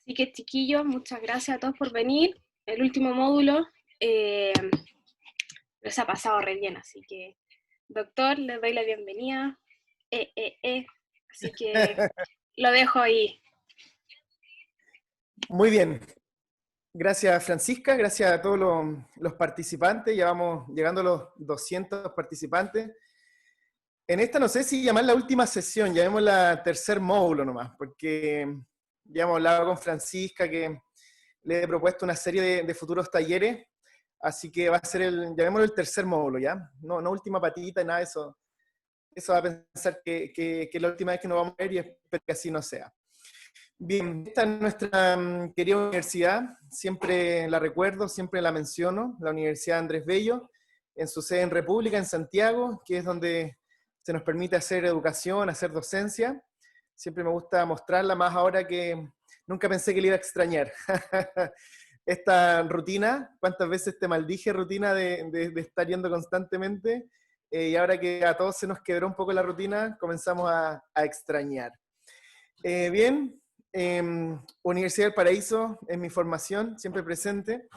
Así que chiquillos, muchas gracias a todos por venir. El último módulo les ha pasado re bien, así que doctor, les doy la bienvenida. Así que lo dejo ahí. Muy bien. Gracias, Francisca. Gracias a todos los participantes. Ya vamos llegando a los 200 participantes. En esta no sé si llamar la última sesión, llamémosla tercer módulo nomás, porque ya hemos hablado con Francisca que le he propuesto una serie de futuros talleres, así que va a ser llamémoslo el tercer módulo, ¿ya? No última patita, nada de eso. Eso va a pensar que es la última vez que nos vamos a ver y espero que así no sea. Bien, esta es nuestra querida universidad, siempre la recuerdo, siempre la menciono, la Universidad Andrés Bello, en su sede en República, en Santiago, que es donde se nos permite hacer educación, hacer docencia. Siempre me gusta mostrarla, más ahora que nunca pensé que le iba a extrañar. Esta rutina, ¿cuántas veces te maldije rutina de estar yendo constantemente? Y ahora que a todos se nos quebró un poco la rutina, comenzamos a extrañar. Bien, Universidad del Paraíso es mi formación, siempre presente.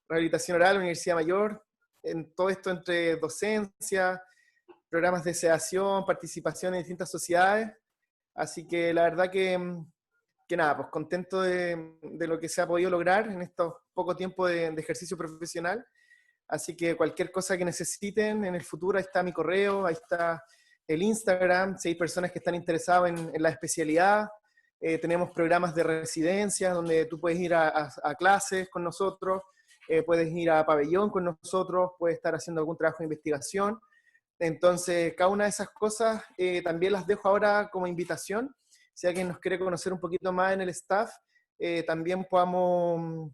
Rehabilitación oral, Universidad Mayor, en todo esto entre docencia, programas de sedación, participación en distintas sociedades. Así que la verdad que nada, pues contento de lo que se ha podido lograr en estos poco tiempo de ejercicio profesional. Así que cualquier cosa que necesiten en el futuro, ahí está mi correo, ahí está el Instagram, si hay personas que están interesadas en la especialidad. Tenemos programas de residencia donde tú puedes ir a clases con nosotros, puedes ir a pabellón con nosotros, puedes estar haciendo algún trabajo de investigación. Entonces, cada una de esas cosas también las dejo ahora como invitación. Si alguien nos quiere conocer un poquito más en el staff, también podamos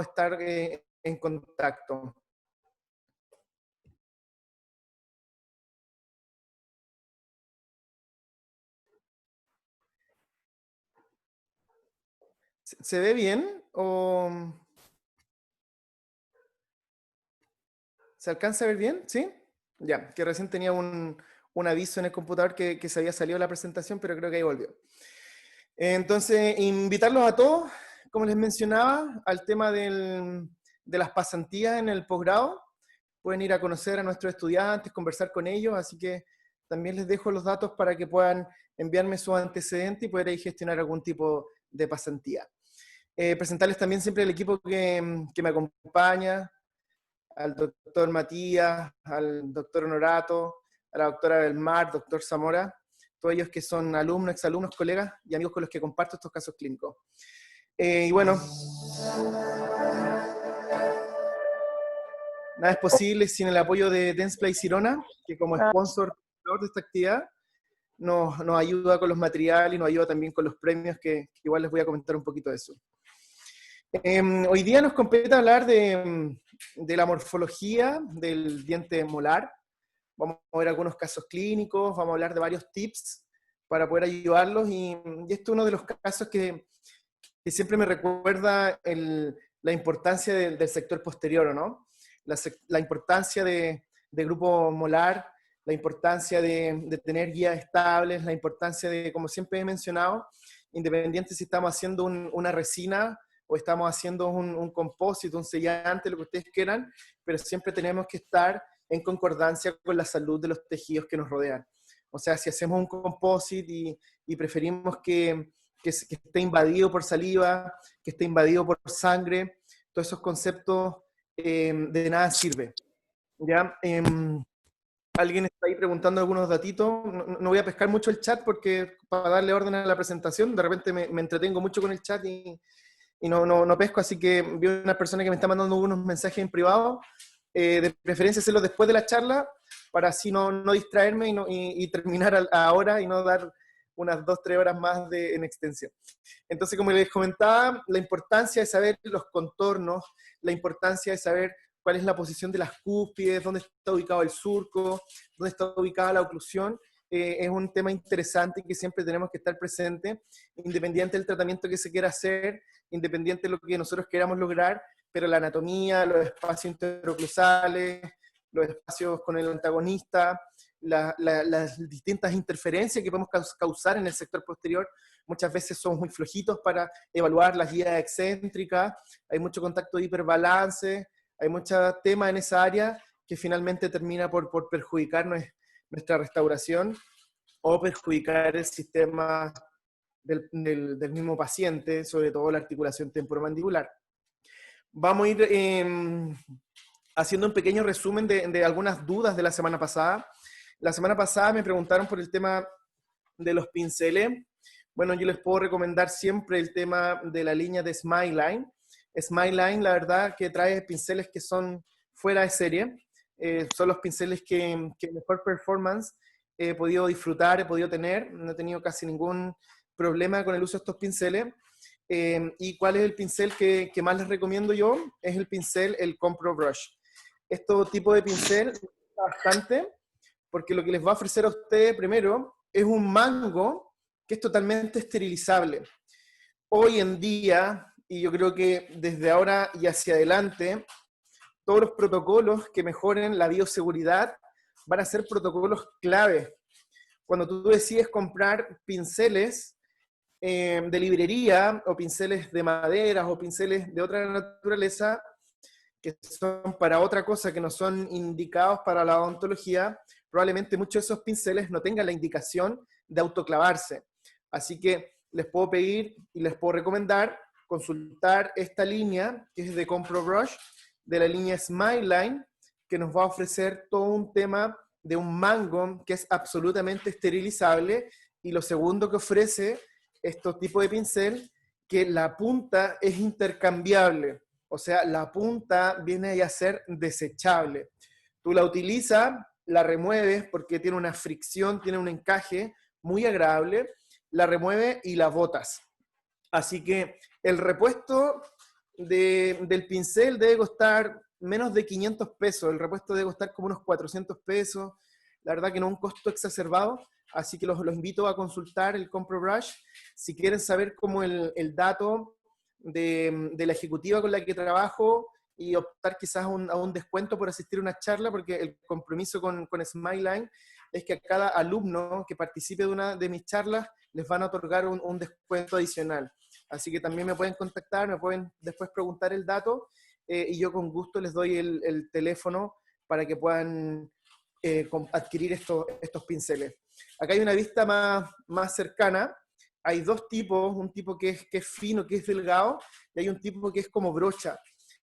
estar en contacto. ¿Se ve bien? ¿O se alcanza a ver bien? ¿Sí? Ya, que recién tenía un aviso en el computador que se había salido la presentación, pero creo que ahí volvió. Entonces, invitarlos a todos, como les mencionaba, al tema de las pasantías en el posgrado. Pueden ir a conocer a nuestros estudiantes, conversar con ellos, así que también les dejo los datos para que puedan enviarme sus antecedentes y poder ahí gestionar algún tipo de pasantía. Presentarles también siempre el equipo que me acompaña, al doctor Matías, al doctor Honorato, a la doctora Belmar, doctor Zamora, todos ellos que son alumnos, exalumnos, colegas y amigos con los que comparto estos casos clínicos. Y bueno, nada es posible sin el apoyo de Densplay Sirona, que como sponsor de esta actividad nos ayuda con los materiales y nos ayuda también con los premios, que igual les voy a comentar un poquito de eso. Hoy día nos compete hablar de la morfología del diente molar. Vamos a ver algunos casos clínicos, vamos a hablar de varios tips para poder ayudarlos, y este es uno de los casos que siempre me recuerda la importancia del sector posterior, ¿no? La importancia de grupo molar, la importancia de tener guías estables, la importancia de, como siempre he mencionado, independiente si estamos haciendo una resina o estamos haciendo un compósito, un sellante, lo que ustedes quieran, pero siempre tenemos que estar en concordancia con la salud de los tejidos que nos rodean. O sea, si hacemos un composite y preferimos que esté invadido por saliva, que esté invadido por sangre, todos esos conceptos de nada sirve. ¿Ya? Alguien está ahí preguntando algunos datitos. No voy a pescar mucho el chat porque para darle orden a la presentación, de repente me entretengo mucho con el chat y no pesco, así que vi una persona que me está mandando unos mensajes en privado, de preferencia hacerlo después de la charla, para así no distraerme y terminar ahora y no dar unas 2-3 horas más en extensión. Entonces, como les comentaba, la importancia de saber los contornos, la importancia de saber cuál es la posición de las cúspides, dónde está ubicado el surco, dónde está ubicada la oclusión, es un tema interesante que siempre tenemos que estar presente, independiente del tratamiento que se quiera hacer, independiente de lo que nosotros queramos lograr, pero la anatomía, los espacios interoclusales, los espacios con el antagonista, las distintas interferencias que podemos causar en el sector posterior, muchas veces son muy flojitos para evaluar las guías excéntricas, hay mucho contacto de hiperbalance, hay mucho tema en esa área que finalmente termina por perjudicar nuestra restauración o perjudicar el sistema del mismo paciente, sobre todo la articulación temporomandibular. Vamos a ir haciendo un pequeño resumen de algunas dudas de la semana pasada. La semana pasada me preguntaron por el tema de los pinceles. Bueno, yo les puedo recomendar siempre el tema de la línea de Smileline. Smileline, la verdad, que trae pinceles que son fuera de serie. Son los pinceles que mejor performance he podido disfrutar, he podido tener. No he tenido casi ningún problema con el uso de estos pinceles. ¿Y cuál es el pincel que más les recomiendo yo? Es el pincel, el Compro Brush. Este tipo de pincel me gusta bastante porque lo que les va a ofrecer a ustedes primero es un mango que es totalmente esterilizable. Hoy en día, y yo creo que desde ahora y hacia adelante, todos los protocolos que mejoren la bioseguridad van a ser protocolos clave. Cuando tú decides comprar pinceles de librería o pinceles de madera o pinceles de otra naturaleza que son para otra cosa, que no son indicados para la odontología, probablemente muchos de esos pinceles no tengan la indicación de autoclavarse. Así que les puedo pedir y les puedo recomendar consultar esta línea que es de Compro Brush, de la línea Smileline, que nos va a ofrecer todo un tema de un mango que es absolutamente esterilizable, y lo segundo que ofrece estos tipos de pincel, que la punta es intercambiable, o sea, la punta viene a ser desechable. Tú la utilizas, la remueves porque tiene una fricción, tiene un encaje muy agradable, la remueves y la botas. Así que el repuesto del pincel debe costar menos de 500 pesos, el repuesto debe costar como unos 400 pesos, la verdad que no es un costo exacerbado, así que los invito a consultar el Compro Brush. Si quieren saber como el dato de la ejecutiva con la que trabajo y optar quizás a un descuento por asistir a una charla, porque el compromiso con Smileline es que a cada alumno que participe de una de mis charlas les van a otorgar un descuento adicional. Así que también me pueden contactar, me pueden después preguntar el dato y yo con gusto les doy el teléfono para que puedan adquirir estos pinceles. Acá hay una vista más cercana. Hay dos tipos, un tipo que es fino, que es delgado, y hay un tipo que es como brocha.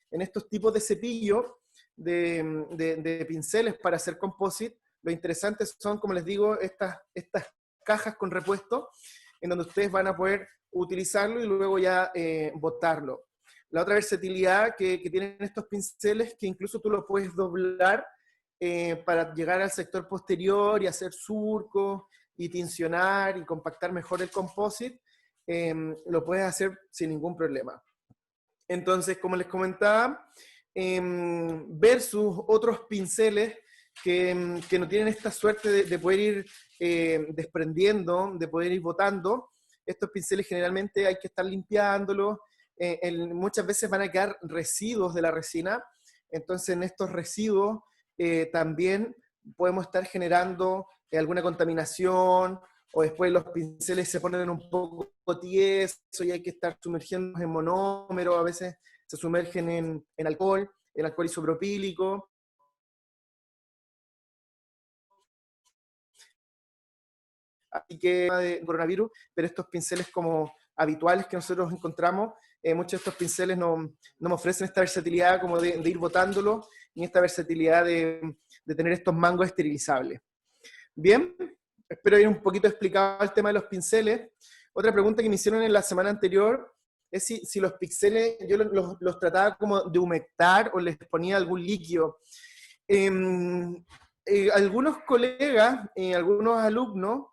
En estos tipos de cepillo, de pinceles para hacer composite, lo interesante son, como les digo, estas cajas con repuesto, en donde ustedes van a poder utilizarlo y luego ya botarlo. La otra versatilidad que tienen estos pinceles, que incluso tú lo puedes doblar para llegar al sector posterior y hacer surcos y tincionar y compactar mejor el composite, lo puedes hacer sin ningún problema. Entonces, como les comentaba, versus otros pinceles que no tienen esta suerte de poder ir desprendiendo, de poder ir botando, estos pinceles generalmente hay que estar limpiándolos, muchas veces van a quedar residuos de la resina, entonces en estos residuos también podemos estar generando alguna contaminación, o después los pinceles se ponen un poco tiesos y hay que estar sumergiendo en monómero, a veces se sumergen en alcohol isopropílico. Así que de coronavirus, pero estos pinceles como habituales que nosotros encontramos, muchos de estos pinceles no me ofrecen esta versatilidad como de ir botándolo, ni esta versatilidad de tener estos mangos esterilizables. Bien, espero haber un poquito explicado el tema de los pinceles. Otra pregunta que me hicieron en la semana anterior es si los pinceles yo los trataba como de humectar o les ponía algún líquido. Algunos colegas, algunos alumnos,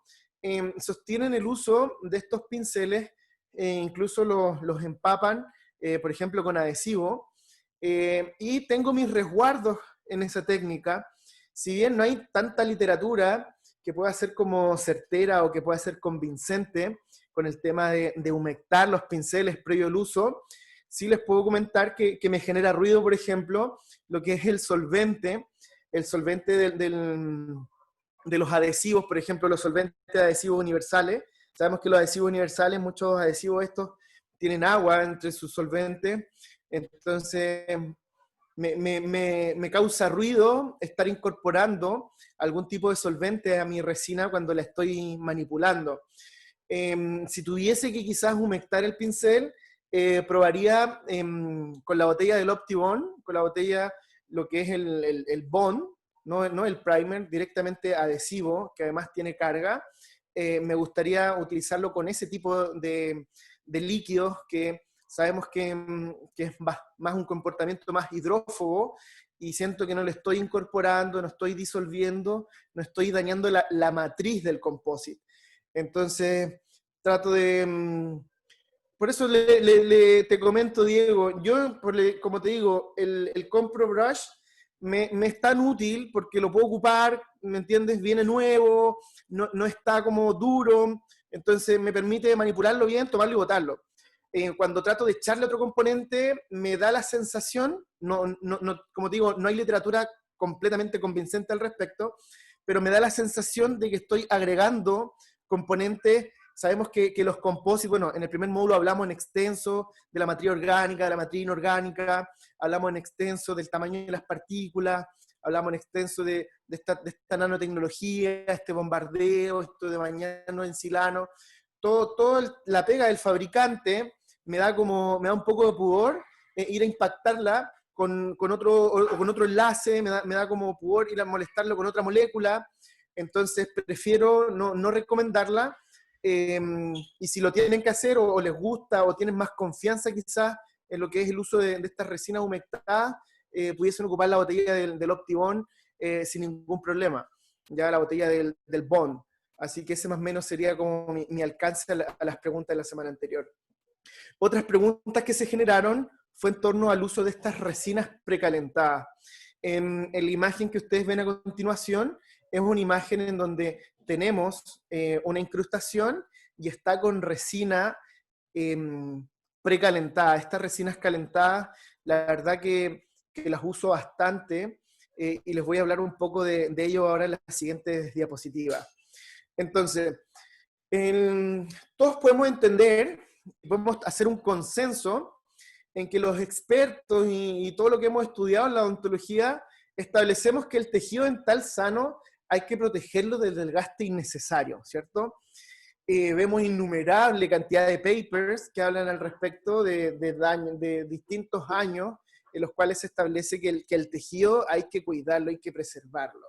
sostienen el uso de estos pinceles, incluso los empapan, por ejemplo, con adhesivo, y tengo mis resguardos en esa técnica. Si bien no hay tanta literatura que pueda ser como certera o que pueda ser convincente con el tema de humectar los pinceles previo al uso, sí les puedo comentar que me genera ruido, por ejemplo, lo que es el solvente de los adhesivos, por ejemplo, los solventes adhesivos universales, Sabemos que los adhesivos universales, muchos adhesivos estos, tienen agua entre sus solventes, entonces me causa ruido estar incorporando algún tipo de solvente a mi resina cuando la estoy manipulando. Si tuviese que quizás humectar el pincel, probaría con la botella del OptiBond, con la botella, lo que es el Bond, no el primer, directamente adhesivo, que además tiene carga. Me gustaría utilizarlo con ese tipo de líquidos que sabemos que es más un comportamiento más hidrófobo, y siento que no le estoy incorporando, no estoy disolviendo, no estoy dañando la matriz del composite. Entonces, trato de... Por eso te comento, Diego, yo, como te digo, el Compro Brush me es tan útil porque lo puedo ocupar, ¿me entiendes? Viene nuevo, no está como duro, entonces me permite manipularlo bien, tomarlo y botarlo. Cuando trato de echarle otro componente, me da la sensación, como te digo, no hay literatura completamente convincente al respecto, pero me da la sensación de que estoy agregando componentes. Sabemos que los composites, bueno, en el primer módulo hablamos en extenso de la materia orgánica, de la materia inorgánica, hablamos en extenso del tamaño de las partículas, hablamos en extenso de esta nanotecnología, este bombardeo, esto de bañarnos en silano. La pega del fabricante me da un poco de pudor ir a impactarla con otro enlace, me da como pudor ir a molestarlo con otra molécula, entonces prefiero no recomendarla. Y si lo tienen que hacer o les gusta o tienen más confianza quizás en lo que es el uso de estas resinas humectadas, pudiesen ocupar la botella del OptiBond sin ningún problema, ya la botella del Bond. Así que ese más o menos sería como mi alcance a las preguntas de la semana anterior. Otras preguntas que se generaron fue en torno al uso de estas resinas precalentadas. En la imagen que ustedes ven a continuación es una imagen en donde tenemos una incrustación y está con resina precalentada. Estas resinas calentadas, la verdad que las uso bastante y les voy a hablar un poco de ello ahora en las siguientes diapositivas. Entonces, todos podemos entender, podemos hacer un consenso en que los expertos y todo lo que hemos estudiado en la odontología establecemos que el tejido dental sano hay que protegerlo del desgaste innecesario, ¿cierto? Vemos innumerable cantidad de papers que hablan al respecto de distintos años en los cuales se establece que el tejido hay que cuidarlo, hay que preservarlo.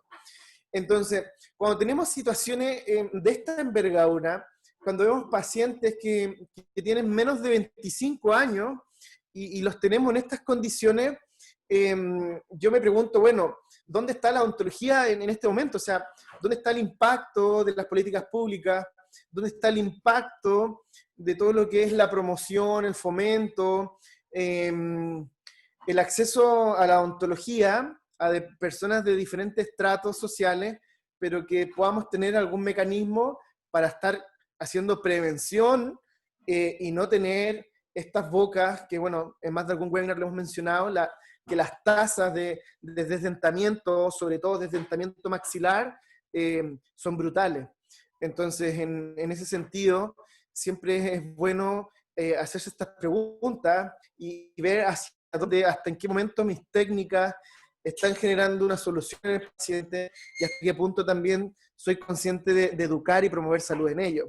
Entonces, cuando tenemos situaciones de esta envergadura, cuando vemos pacientes que tienen menos de 25 años y los tenemos en estas condiciones, yo me pregunto, bueno, ¿dónde está la odontología en este momento? O sea, ¿dónde está el impacto de las políticas públicas? ¿Dónde está el impacto de todo lo que es la promoción, el fomento, el acceso a la odontología a personas de diferentes estratos sociales, pero que podamos tener algún mecanismo para estar haciendo prevención y no tener estas bocas que, bueno, en más de algún webinar lo hemos mencionado, que las tasas de desdentamiento, sobre todo desdentamiento maxilar, son brutales. Entonces, en ese sentido, siempre es bueno hacerse estas preguntas y ver hasta en qué momento mis técnicas están generando una solución en el paciente y hasta qué punto también soy consciente de educar y promover salud en ello.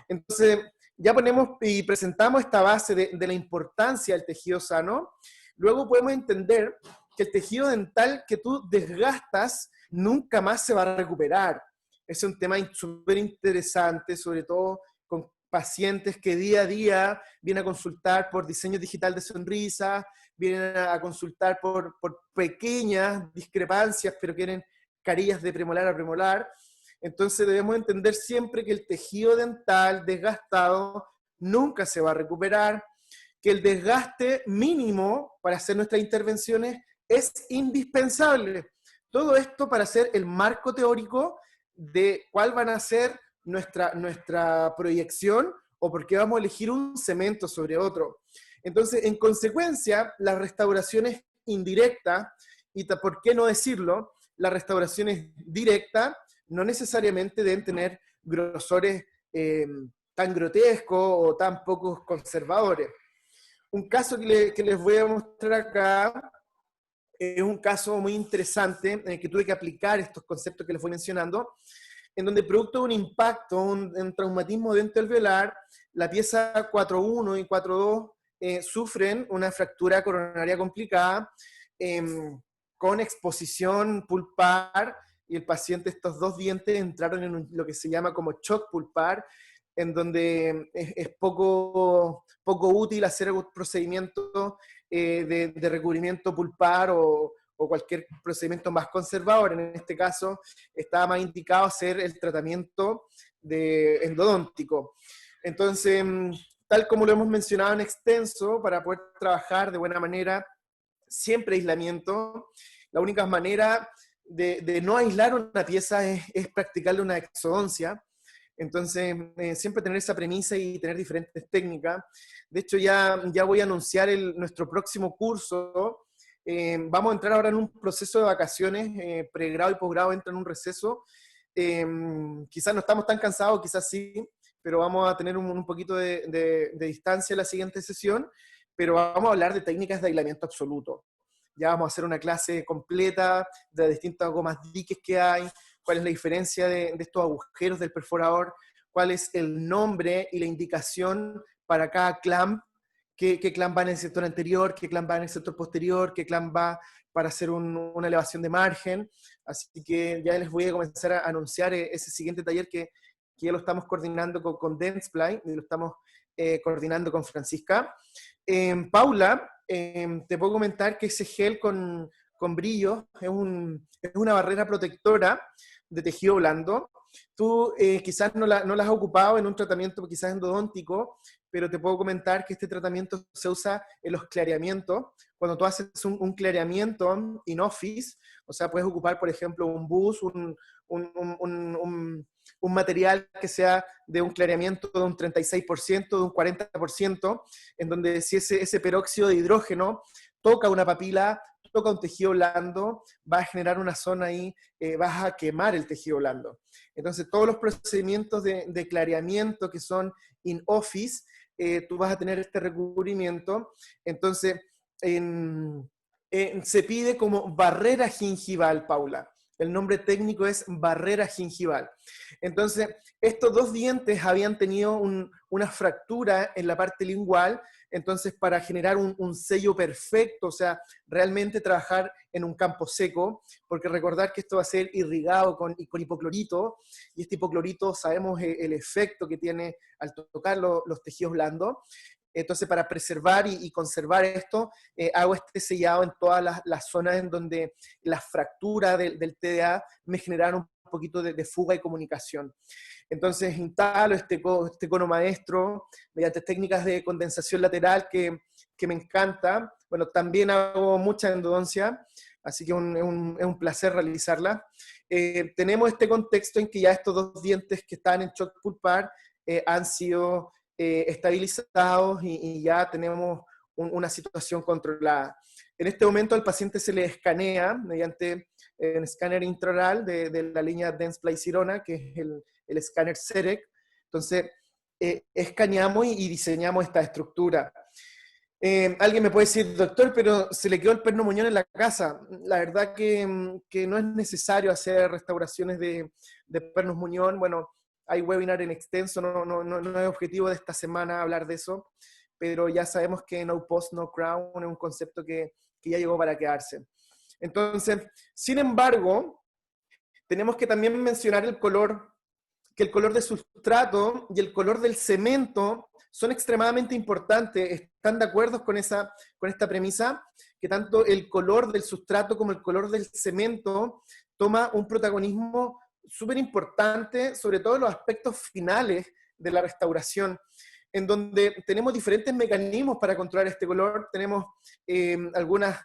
Entonces, ya ponemos y presentamos esta base de la importancia del tejido sano. Luego podemos entender que el tejido dental que tú desgastas nunca más se va a recuperar. Es un tema súper interesante, sobre todo con pacientes que día a día vienen a consultar por diseño digital de sonrisa, vienen a consultar por pequeñas discrepancias, pero quieren carillas de premolar a premolar. Entonces debemos entender siempre que el tejido dental desgastado nunca se va a recuperar, que el desgaste mínimo para hacer nuestras intervenciones es indispensable. Todo esto para hacer el marco teórico de cuál van a ser nuestra proyección o por qué vamos a elegir un cemento sobre otro. Entonces, en consecuencia, las restauraciones indirectas, y por qué no decirlo, las restauraciones directas no necesariamente deben tener grosores tan grotescos o tan pocos conservadores. Un caso que les voy a mostrar acá es un caso muy interesante en el que tuve que aplicar estos conceptos que les voy mencionando, en donde producto de un impacto, un traumatismo dentoalveolar, la pieza 4.1 y 4.2 sufren una fractura coronaria complicada con exposición pulpar, y el paciente, estos dos dientes entraron en lo que se llama como shock pulpar, en donde es poco útil hacer algún procedimiento de recubrimiento pulpar o cualquier procedimiento más conservador. En este caso, estaba más indicado hacer el tratamiento endodóntico. Entonces, tal como lo hemos mencionado en extenso, para poder trabajar de buena manera, siempre aislamiento. La única manera de no aislar una pieza es practicarle una exodoncia. Entonces, siempre tener esa premisa y tener diferentes técnicas. De hecho, ya voy a anunciar nuestro próximo curso. Vamos a entrar ahora en un proceso de vacaciones, pregrado y posgrado entran en un receso. Quizás no estamos tan cansados, quizás sí, pero vamos a tener un poquito de distancia en la siguiente sesión, pero vamos a hablar de técnicas de aislamiento absoluto. Ya vamos a hacer una clase completa de las distintas gomas diques que hay, cuál es la diferencia de estos agujeros del perforador, cuál es el nombre y la indicación para cada clamp, qué clamp va en el sector anterior, qué clamp va en el sector posterior, qué clamp va para hacer una elevación de margen. Así que ya les voy a comenzar a anunciar ese siguiente taller que ya lo estamos coordinando con Dentsply, y lo estamos coordinando con Francisca. Paula, te puedo comentar que ese gel con brillo es una barrera protectora de tejido blando. Tú quizás no la has ocupado en un tratamiento quizás endodóntico, pero te puedo comentar que este tratamiento se usa en los clareamientos. Cuando tú haces un clareamiento in office, o sea, puedes ocupar, por ejemplo, un bus, un material que sea de un clareamiento de un 36%, de un 40%, en donde si ese peróxido de hidrógeno toca una papila, toca un tejido blando, va a generar una zona ahí, vas a quemar el tejido blando. Entonces, todos los procedimientos de clareamiento que son in office, tú vas a tener este recubrimiento. Entonces, se pide como barrera gingival, Paula. El nombre técnico es barrera gingival. Entonces, estos dos dientes habían tenido una fractura en la parte lingual, entonces para generar un sello perfecto, o sea, realmente trabajar en un campo seco, porque recordar que esto va a ser irrigado con hipoclorito, y este hipoclorito sabemos el efecto que tiene al tocar los tejidos blandos. Entonces, para preservar y conservar esto, hago este sellado en todas las zonas en donde las fracturas del TDA me generaron un poquito de fuga y comunicación. Entonces, instalo este cono maestro mediante técnicas de condensación lateral que me encanta. Bueno, también hago mucha endodoncia, así que es un placer realizarla. Tenemos este contexto en que ya estos dos dientes que están en shock pulpar han sido estabilizados y ya tenemos una situación controlada. En este momento al paciente se le escanea mediante un escáner intraoral de la línea Dentsply Sirona, que es el escáner CEREC. Entonces, escaneamos y diseñamos esta estructura. Alguien me puede decir, doctor, pero se le quedó el perno muñón en la casa. La verdad que no es necesario hacer restauraciones de pernos muñón. Bueno, hay webinar en extenso, no es objetivo de esta semana hablar de eso, pero ya sabemos que no post, no crown es un concepto que ya llegó para quedarse. Entonces, sin embargo, tenemos que también mencionar el color, que el color de sustrato y el color del cemento son extremadamente importantes. ¿Están de acuerdo con esta premisa? Que tanto el color del sustrato como el color del cemento toma un protagonismo súper importante, sobre todo en los aspectos finales de la restauración, en donde tenemos diferentes mecanismos para controlar este color. Tenemos algunas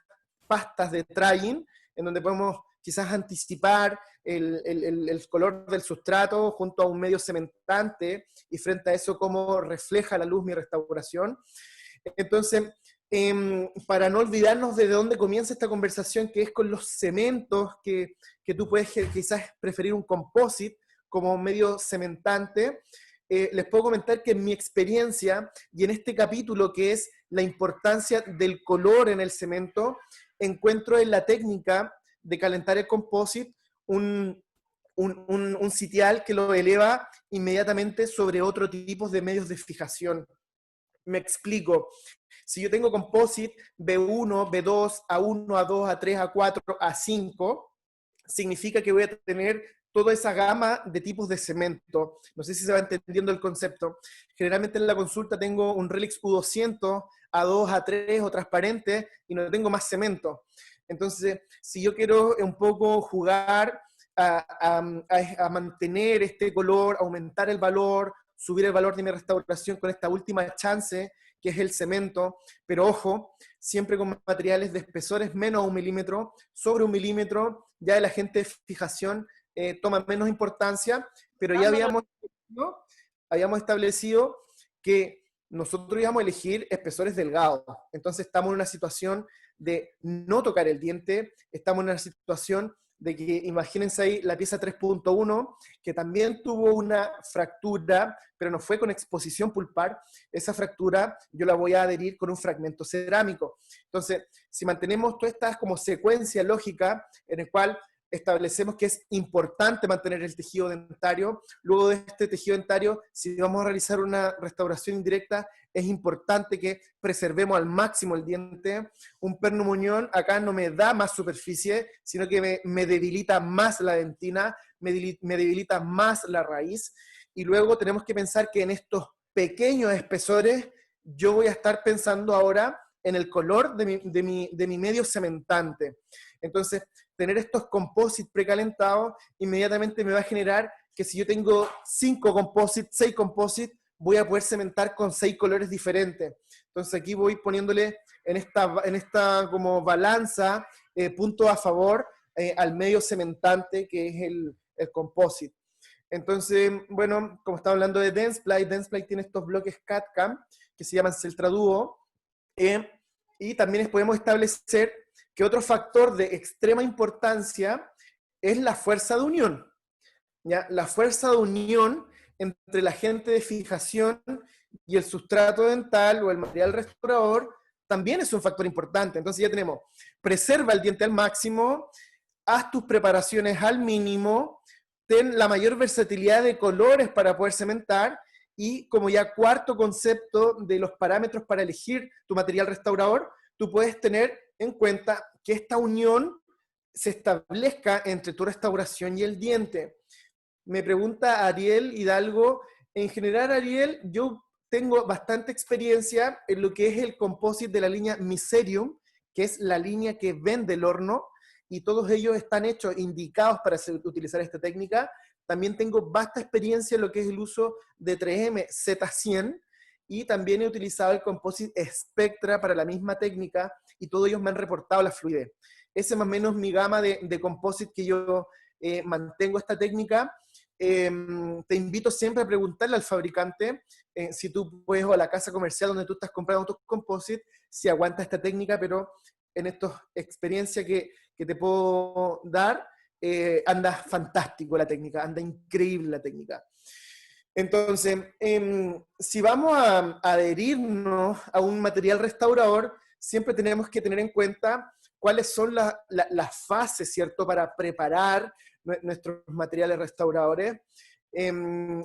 pastas de drying, en donde podemos quizás anticipar el color del sustrato junto a un medio cementante, y frente a eso cómo refleja la luz mi restauración. Entonces, para no olvidarnos de dónde comienza esta conversación, que es con los cementos, que tú puedes quizás preferir un composite como medio cementante, les puedo comentar que en mi experiencia y en este capítulo que es la importancia del color en el cemento, encuentro en la técnica de calentar el composite un sitial que lo eleva inmediatamente sobre otro tipo de medios de fijación. Me explico. Si yo tengo composite B1, B2, A1, A2, A3, A4, A5, significa que voy a tener toda esa gama de tipos de cemento. No sé si se va entendiendo el concepto. Generalmente en la consulta tengo un Relix U200, A2, A3 o transparente y no tengo más cemento. Entonces, si yo quiero un poco jugar a mantener este color, aumentar el valor, subir el valor de mi restauración con esta última chance, que es el cemento, pero ojo, siempre con materiales de espesores menos a 1 milímetro, sobre 1 milímetro, ya el agente de fijación toma menos importancia, pero ya habíamos establecido que nosotros íbamos a elegir espesores delgados. Entonces estamos en una situación de no tocar el diente, estamos en una situación de que, imagínense ahí, la pieza 3.1, que también tuvo una fractura, pero no fue con exposición pulpar, esa fractura yo la voy a adherir con un fragmento cerámico. Entonces, si mantenemos toda esta como secuencia lógica en el cual establecemos que es importante mantener el tejido dentario, luego de este tejido dentario, si vamos a realizar una restauración indirecta, es importante que preservemos al máximo el diente. Un perno muñón acá no me da más superficie, sino que me debilita más la dentina, me debilita más la raíz. Y luego tenemos que pensar que en estos pequeños espesores, yo voy a estar pensando ahora en el color de mi medio cementante. Entonces, tener estos composites precalentados inmediatamente me va a generar que si yo tengo 5 composites, 6 composites, voy a poder cementar con 6 colores diferentes. Entonces aquí voy poniéndole en esta como balanza puntos a favor al medio cementante que es el composite. Entonces, bueno, como estaba hablando de Dentsply tiene estos bloques CAD-CAM que se llaman Celtraduo, y también podemos establecer que otro factor de extrema importancia es la fuerza de unión. ¿Ya? La fuerza de unión entre el agente de fijación y el sustrato dental o el material restaurador también es un factor importante. Entonces ya tenemos, preserva el diente al máximo, haz tus preparaciones al mínimo, ten la mayor versatilidad de colores para poder cementar, y como ya cuarto concepto de los parámetros para elegir tu material restaurador, tú puedes tener en cuenta que esta unión se establezca entre tu restauración y el diente. Me pregunta Ariel Hidalgo. En general, Ariel, yo tengo bastante experiencia en lo que es el composite de la línea Miserium, que es la línea que vende el horno, y todos ellos están hechos, indicados para utilizar esta técnica. También tengo vasta experiencia en lo que es el uso de 3M Z100, y también he utilizado el composite Spectra para la misma técnica, y todos ellos me han reportado la fluidez. Ese es más o menos mi gama de composite que yo mantengo esta técnica. Te invito siempre a preguntarle al fabricante si tú puedes, o a la casa comercial donde tú estás comprando tus composites, si aguanta esta técnica, pero en esta experiencia que te puedo dar, anda fantástico la técnica, anda increíble la técnica. Entonces, si vamos a adherirnos a un material restaurador, siempre tenemos que tener en cuenta cuáles son las fases, ¿cierto?, para preparar nuestros materiales restauradores.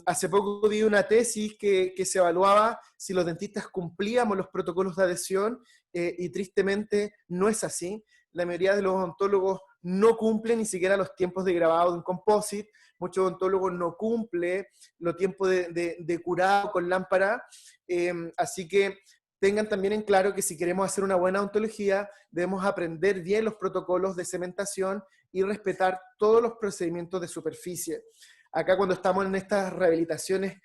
Hace poco di una tesis que se evaluaba si los dentistas cumplíamos los protocolos de adhesión, y tristemente no es así. La mayoría de los odontólogos no cumplen ni siquiera los tiempos de grabado de un composite. Muchos odontólogos no cumplen los tiempos de curado con lámpara. Así que tengan también en claro que si queremos hacer una buena odontología, debemos aprender bien los protocolos de cementación y respetar todos los procedimientos de superficie. Acá cuando estamos en estas rehabilitaciones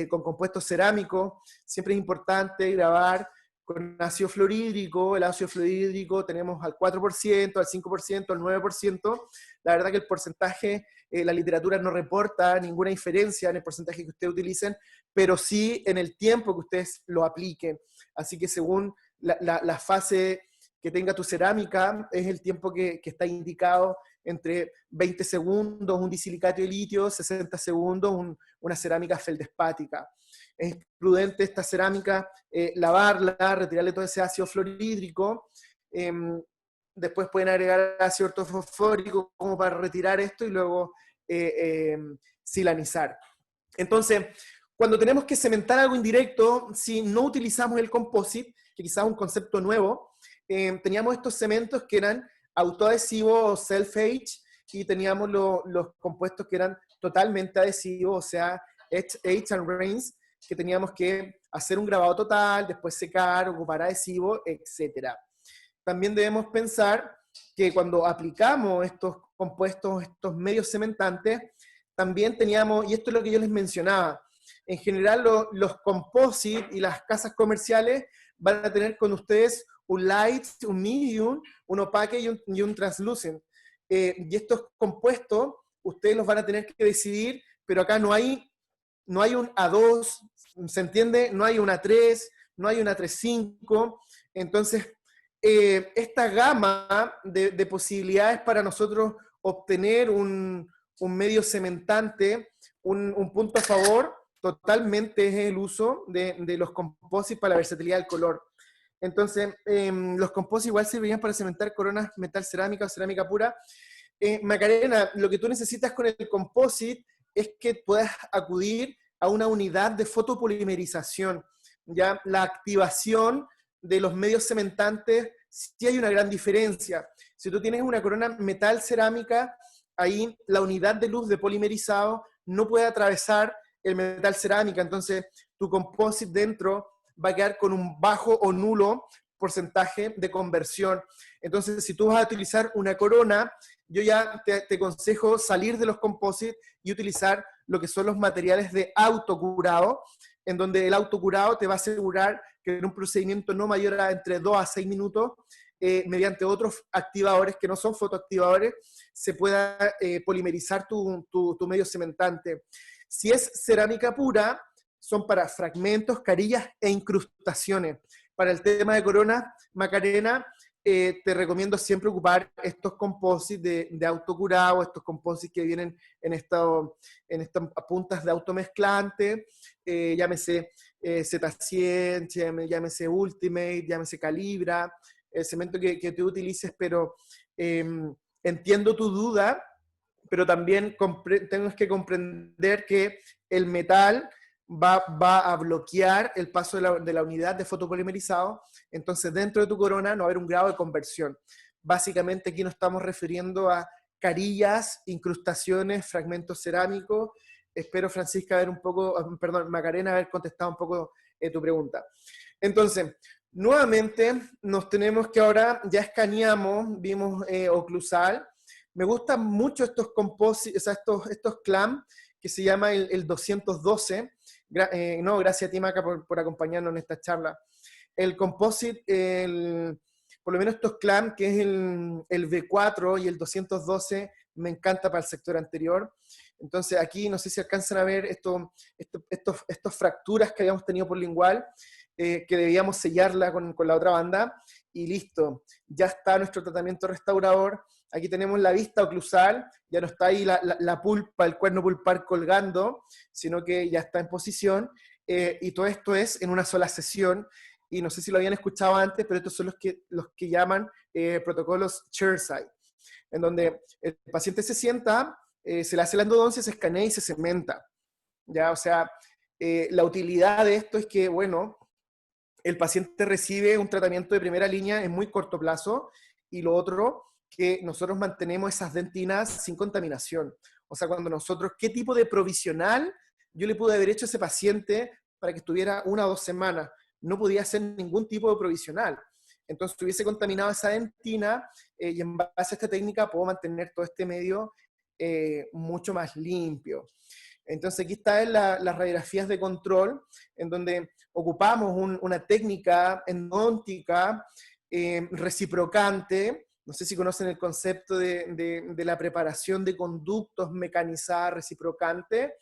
con compuestos cerámicos, siempre es importante grabar con ácido fluorhídrico. El ácido fluorhídrico tenemos al 4%, al 5%, al 9%. La verdad que el porcentaje, la literatura no reporta ninguna diferencia en el porcentaje que ustedes utilicen, pero sí en el tiempo que ustedes lo apliquen. Así que según la fase que tenga tu cerámica, es el tiempo que está indicado entre 20 segundos, un disilicato de litio, 60 segundos, una cerámica feldespática. Es prudente esta cerámica lavarla, retirarle todo ese ácido fluorhídrico. Después pueden agregar ácido ortofosfórico como para retirar esto y luego silanizar. Entonces, cuando tenemos que cementar algo indirecto, si no utilizamos el composite, que quizás es un concepto nuevo, teníamos estos cementos que eran autoadhesivos o self-age, y teníamos los compuestos que eran totalmente adhesivos, o sea, edge and rinse, que teníamos que hacer un grabado total, después secar, ocupar adhesivo, etc. También debemos pensar que cuando aplicamos estos compuestos, estos medios cementantes, también teníamos, y esto es lo que yo les mencionaba, en general los composites y las casas comerciales van a tener con ustedes un light, un medium, un opaque y un translucent. Y estos compuestos ustedes los van a tener que decidir, pero acá no hay un A2, ¿se entiende? No hay un A3, no hay un A3.5. Entonces, esta gama de posibilidades para nosotros obtener un medio cementante, un punto a favor, totalmente es el uso de los composites para la versatilidad del color. Entonces, los composites igual servirían para cementar coronas metal cerámica o cerámica pura. Macarena, lo que tú necesitas con el composite es que puedas acudir a una unidad de fotopolimerización. ¿Ya? La activación de los medios cementantes, sí hay una gran diferencia. Si tú tienes una corona metal cerámica, ahí la unidad de luz de polimerizado no puede atravesar el metal cerámica, entonces tu composite dentro va a quedar con un bajo o nulo porcentaje de conversión. Entonces, si tú vas a utilizar una corona, yo ya te aconsejo salir de los composites y utilizar lo que son los materiales de autocurado, en donde el autocurado te va a asegurar que en un procedimiento no mayor a entre 2 a 6 minutos, mediante otros activadores que no son fotoactivadores, se pueda polimerizar tu medio cementante. Si es cerámica pura, son para fragmentos, carillas e incrustaciones. Para el tema de corona, Macarena, te recomiendo siempre ocupar estos composites de autocurado, estos composites que vienen en estas puntas de automezclante, llámese Z100, llámese Ultimate, llámese Calibra, el cemento que tú utilices, pero entiendo tu duda, pero también tenemos que comprender que el metal va a bloquear el paso de la unidad de fotopolimerizado, entonces dentro de tu corona no va a haber un grado de conversión. Básicamente aquí nos estamos refiriendo a carillas, incrustaciones, fragmentos cerámicos. Espero, Francisca, Macarena, haber contestado un poco tu pregunta. Entonces, nuevamente nos tenemos que ahora, ya escaneamos, vimos oclusal. Me gustan mucho estos composites, o sea, estos clamp, que se llama el 212. Gracias a ti, Maca, por acompañarnos en esta charla. El composite, por lo menos estos clamp, que es el V4 y el 212, me encanta para el sector anterior. Entonces aquí, no sé si alcanzan a ver estos fracturas que habíamos tenido por lingual, que debíamos sellarla con la otra banda, y listo, ya está nuestro tratamiento restaurador. Aquí tenemos la vista oclusal, ya no está ahí la pulpa, el cuerno pulpar colgando, sino que ya está en posición, y todo esto es en una sola sesión, y no sé si lo habían escuchado antes, pero estos son los que llaman protocolos chairside, en donde el paciente se sienta, se le hace la endodoncia, se escanea y se cementa. ¿Ya? O sea, la utilidad de esto es que, bueno, el paciente recibe un tratamiento de primera línea en muy corto plazo, y lo otro, que nosotros mantenemos esas dentinas sin contaminación. O sea, cuando nosotros, ¿qué tipo de provisional yo le pude haber hecho a ese paciente para que estuviera 1 o 2 semanas? No podía hacer ningún tipo de provisional. Entonces, hubiese contaminado esa dentina, y en base a esta técnica puedo mantener todo este medio mucho más limpio. Entonces, aquí están las radiografías de control, en donde ocupamos una técnica endodóntica reciprocante. No sé si conocen el concepto de la preparación de conductos mecanizada reciprocante.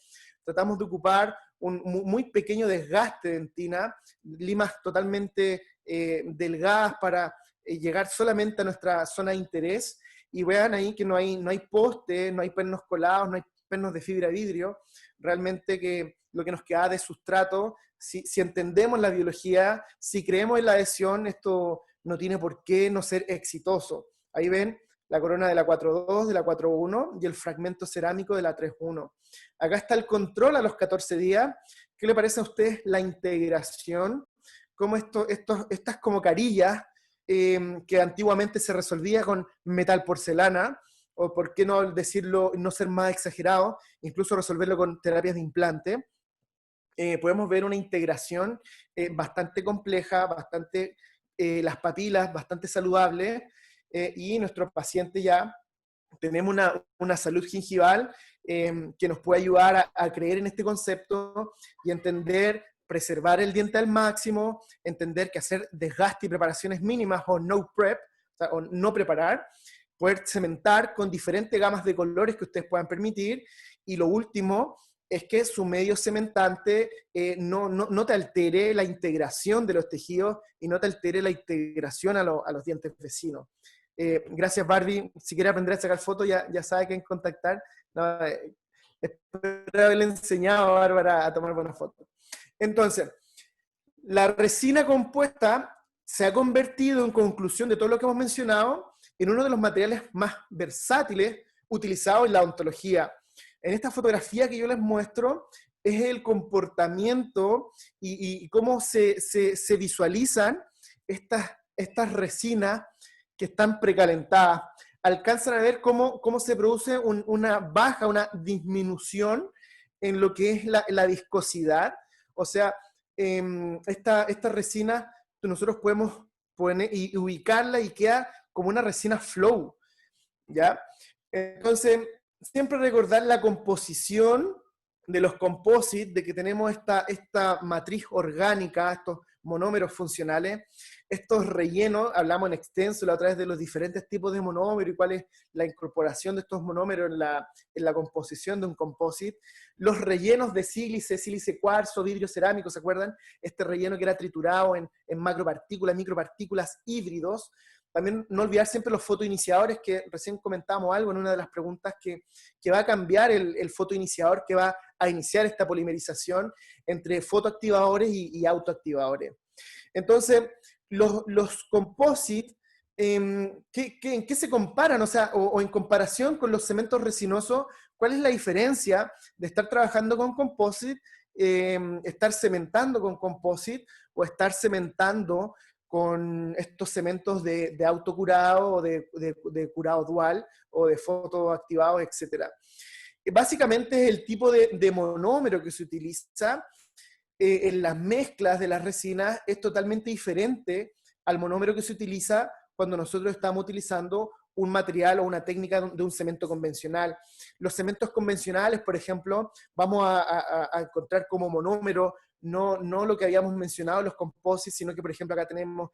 Tratamos de ocupar un muy pequeño desgaste de dentina, limas totalmente delgadas para llegar solamente a nuestra zona de interés, y vean ahí que no hay poste, no hay pernos colados, no hay pernos de fibra de vidrio, realmente que lo que nos queda de sustrato, si entendemos la biología, si creemos en la adhesión, esto no tiene por qué no ser exitoso. Ahí ven la corona de la 4.2, de la 4.1 y el fragmento cerámico de la 3.1. Acá está el control a los 14 días. ¿Qué le parece a ustedes la integración? Cómo estas como carillas que antiguamente se resolvía con metal porcelana, o por qué no decirlo, no ser más exagerado, incluso resolverlo con terapias de implante. Podemos ver una integración bastante compleja, las papilas bastante saludables, y nuestro paciente ya tenemos una salud gingival que nos puede ayudar a creer en este concepto y entender, preservar el diente al máximo, entender que hacer desgaste y preparaciones mínimas o no prep, o sea, o no preparar, poder cementar con diferentes gamas de colores que ustedes puedan permitir, y lo último es que su medio cementante no te altere la integración de los tejidos y no te altere la integración a los dientes vecinos. Gracias, Barbie. Si quiere aprender a sacar fotos, ya sabe a quién contactar. No, espero haberle enseñado a Bárbara a tomar buenas fotos. Entonces, la resina compuesta se ha convertido, en conclusión de todo lo que hemos mencionado, en uno de los materiales más versátiles utilizados en la odontología. En esta fotografía que yo les muestro, es el comportamiento y cómo se visualizan estas resinas que están precalentadas. Alcanzan a ver cómo se produce una disminución en lo que es la viscosidad. O sea, esta resina nosotros podemos poner y ubicarla y queda como una resina flow, ¿ya? Entonces, siempre recordar la composición de los composites, de que tenemos esta matriz orgánica, estos monómeros funcionales, estos rellenos, hablamos en extenso la otra vez de los diferentes tipos de monómeros y cuál es la incorporación de estos monómeros en la composición de un composite, los rellenos de sílice cuarzo, vidrio cerámico, ¿se acuerdan? Este relleno que era triturado en macropartículas, micropartículas híbridos. También no olvidar siempre los fotoiniciadores, que recién comentamos algo en una de las preguntas, que va a cambiar el fotoiniciador, que va a iniciar esta polimerización entre fotoactivadores y autoactivadores. Entonces, los composites, ¿en qué se comparan? O sea, o en comparación con los cementos resinosos, ¿cuál es la diferencia de estar trabajando con composite, estar cementando con composite, o estar cementando con estos cementos de autocurado o de curado dual o de fotoactivado, etcétera? Básicamente es el tipo de monómero que se utiliza en las mezclas de las resinas. Es totalmente diferente al monómero que se utiliza cuando nosotros estamos utilizando un material o una técnica de un cemento convencional. Los cementos convencionales, por ejemplo, vamos a encontrar como monómero no lo que habíamos mencionado, los composites, sino que, por ejemplo, acá tenemos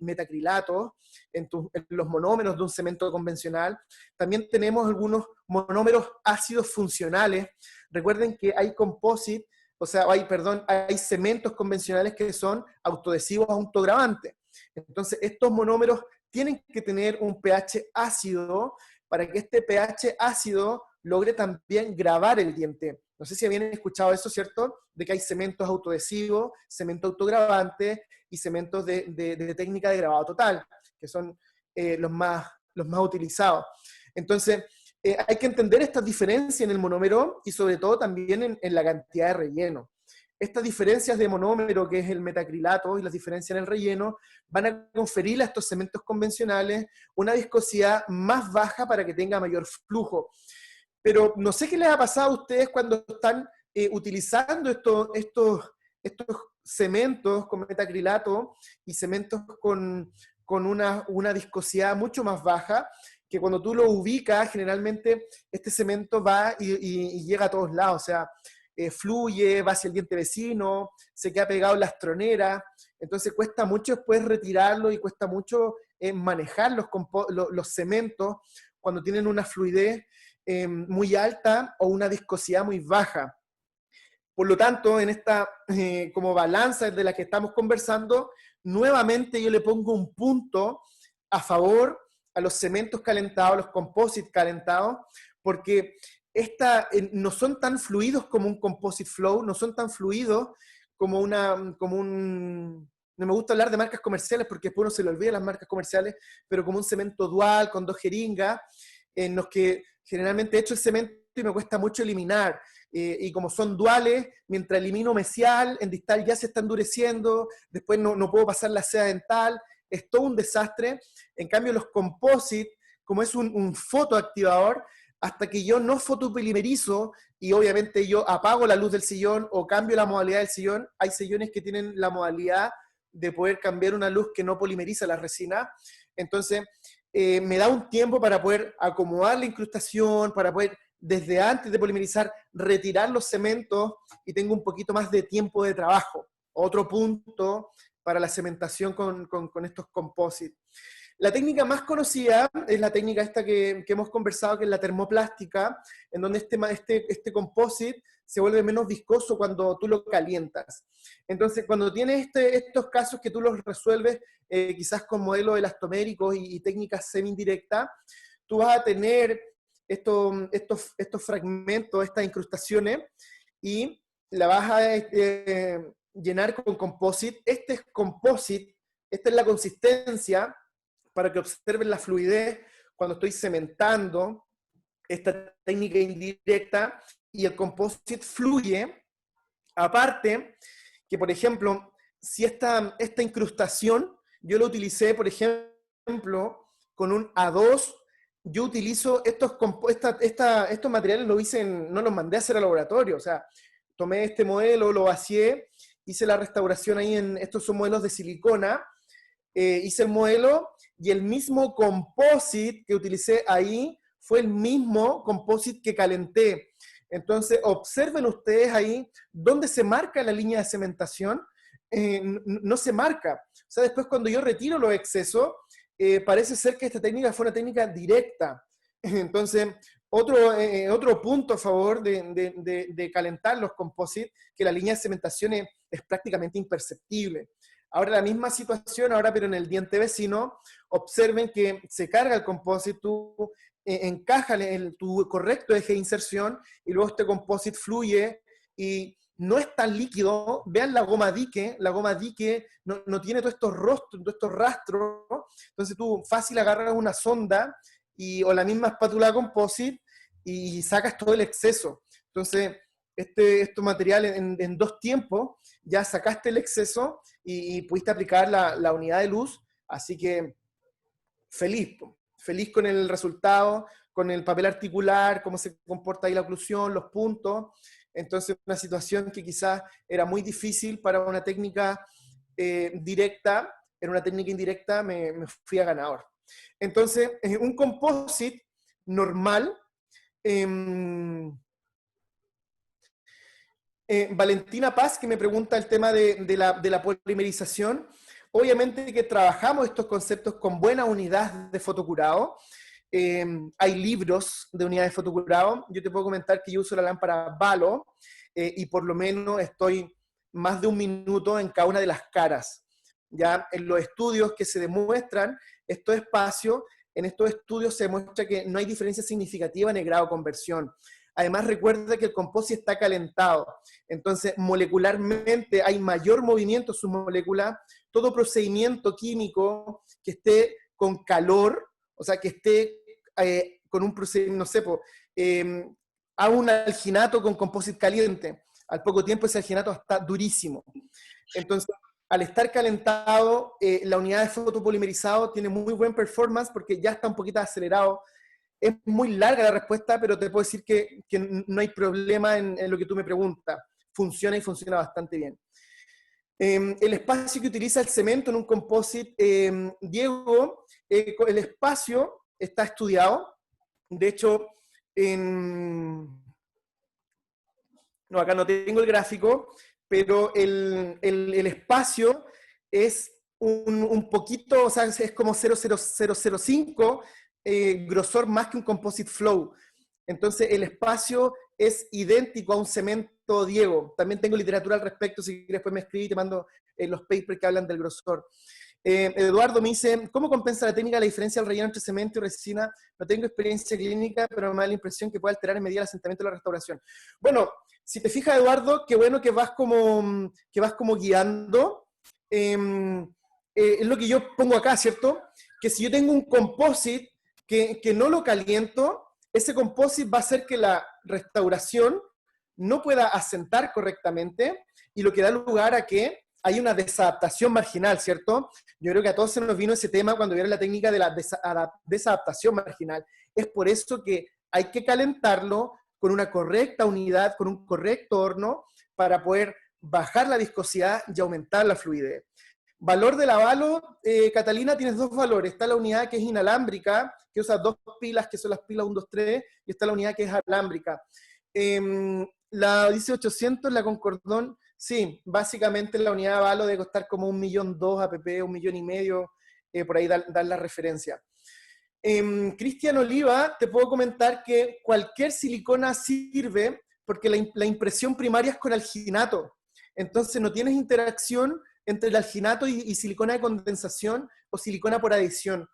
metacrilatos en los monómeros de un cemento convencional. También tenemos algunos monómeros ácidos funcionales. Recuerden que hay composites, o sea, hay cementos convencionales que son autoadhesivos a autogravantes. Entonces, estos monómeros tienen que tener un pH ácido para que este pH ácido logre también grabar el diente. No sé si habían escuchado eso, ¿cierto? De que hay cementos autoadhesivos, cementos autogravantes y cementos de técnica de grabado total, que son los más utilizados. Entonces, hay que entender esta diferencia en el monómero y sobre todo también en la cantidad de relleno. Estas diferencias de monómero, que es el metacrilato, y las diferencias en el relleno, van a conferirle a estos cementos convencionales una viscosidad más baja para que tenga mayor flujo. Pero no sé qué les ha pasado a ustedes cuando están utilizando estos cementos con metacrilato y cementos con una viscosidad mucho más baja, que cuando tú lo ubicas, generalmente este cemento va y llega a todos lados, o sea, fluye, va hacia el diente vecino, se queda pegado en las troneras, entonces cuesta mucho después retirarlo y cuesta mucho manejar los cementos cuando tienen una fluidez muy alta o una viscosidad muy baja. Por lo tanto, en esta como balanza de la que estamos conversando, nuevamente yo le pongo un punto a favor a los cementos calentados, los composites calentados, porque no son tan fluidos como un composite flow, no son tan fluidos como un... No me gusta hablar de marcas comerciales porque después uno se le olvida las marcas comerciales, pero como un cemento dual con 2 jeringas, en los que generalmente he hecho el cemento y me cuesta mucho eliminar. Y como son duales, mientras elimino mesial, en distal ya se está endureciendo, después no puedo pasar la seda dental, es todo un desastre. En cambio, los composites, como es un fotoactivador, hasta que yo no fotopolimerizo y obviamente yo apago la luz del sillón o cambio la modalidad del sillón, hay sillones que tienen la modalidad de poder cambiar una luz que no polimeriza la resina. Entonces, me da un tiempo para poder acomodar la incrustación, para poder, desde antes de polimerizar, retirar los cementos y tengo un poquito más de tiempo de trabajo. Otro punto para la cementación con estos composites. La técnica más conocida es la técnica esta que hemos conversado, que es la termoplástica, en donde este composite se vuelve menos viscoso cuando tú lo calientas. Entonces, cuando tienes estos casos que tú los resuelves quizás con modelos elastoméricos y técnicas semi-indirectas, tú vas a tener estos fragmentos, estas incrustaciones, y la vas a llenar con composite. Este es composite, esta es la consistencia, para que observen la fluidez cuando estoy cementando esta técnica indirecta, y el composite fluye. Aparte, que por ejemplo, si esta incrustación, yo lo utilicé, por ejemplo, con un A2, yo utilizo estos materiales, no los mandé a hacer al laboratorio, o sea, tomé este modelo, lo vacié, hice la restauración ahí estos son modelos de silicona, hice el modelo, y el mismo composite que utilicé ahí fue el mismo composite que calenté. Entonces, observen ustedes ahí dónde se marca la línea de cementación. No se marca. O sea, después cuando yo retiro los excesos, parece ser que esta técnica fue una técnica directa. Entonces, otro punto a favor de calentar los composites, que la línea de cementación es prácticamente imperceptible. Ahora la misma situación, ahora pero en el diente vecino, observen que se carga el composite, tú encajas tu correcto eje de inserción y luego este composite fluye y no es tan líquido. Vean la goma dique no tiene todos estos rastros, entonces tú fácil agarras una sonda o la misma espátula composite y sacas todo el exceso. Entonces, este material en 2 tiempos ya sacaste el exceso y pudiste aplicar la unidad de luz, así que feliz con el resultado, con el papel articular, cómo se comporta ahí la oclusión, los puntos. Entonces, una situación que quizás era muy difícil para una técnica directa, en una técnica indirecta me fui a ganador. Entonces, un composite normal, Valentina Paz, que me pregunta el tema de la polimerización. Obviamente que trabajamos estos conceptos con buena unidad de fotocurado. Hay libros de unidad de fotocurado. Yo te puedo comentar que yo uso la lámpara Valo y por lo menos estoy más de 1 minuto en cada una de las caras. Ya en los estudios que se demuestran estos espacios, en estos estudios se demuestra que no hay diferencia significativa en el grado de conversión. Además, recuerda que el composite está calentado, entonces molecularmente hay mayor movimiento en sus moléculas. Todo procedimiento químico que esté con calor, o sea, que esté con un procedimiento, no sé, hago un alginato con composite caliente, al poco tiempo ese alginato está durísimo. Entonces, al estar calentado, la unidad de fotopolimerizado tiene muy buen performance porque ya está un poquito acelerado. Es muy larga la respuesta, pero te puedo decir que no hay problema en lo que tú me preguntas. Funciona y funciona bastante bien. El espacio que utiliza el cemento en un composite, Diego, el espacio está estudiado. De hecho, no, acá no tengo el gráfico, pero el espacio es un poquito, o sea, es como 0,0005 grosor más que un composite flow. Entonces el espacio es idéntico a un cemento atento, Diego. También tengo literatura al respecto, si quieres después me escribí y te mando los papers que hablan del grosor. Eduardo me dice, ¿cómo compensa la técnica la diferencia del relleno entre cemento y resina? No tengo experiencia clínica, pero me da la impresión que puede alterar en medida el asentamiento de la restauración. Bueno, si te fijas, Eduardo, qué bueno que vas como guiando. Es lo que yo pongo acá, ¿cierto? Que si yo tengo un composite que no lo caliento, ese composite va a hacer que la restauración no pueda asentar correctamente y lo que da lugar a que hay una desadaptación marginal, ¿cierto? Yo creo que a todos se nos vino ese tema cuando vieron la técnica de la desadaptación marginal. Es por eso que hay que calentarlo con una correcta unidad, con un correcto horno, para poder bajar la viscosidad y aumentar la fluidez. Valor del avalo, Catalina, tienes dos valores. Está la unidad que es inalámbrica, que usa dos pilas, que son las pilas 1, 2, 3, y está la unidad que es alámbrica. La dice 800, la Concordón, sí, básicamente la unidad de avalo debe costar como 1.200.000 APP, 1.500.000, por ahí dar la referencia. Cristian Oliva, te puedo comentar que cualquier silicona sirve porque la impresión primaria es con alginato. Entonces no tienes interacción entre el alginato y silicona de condensación o silicona por adición.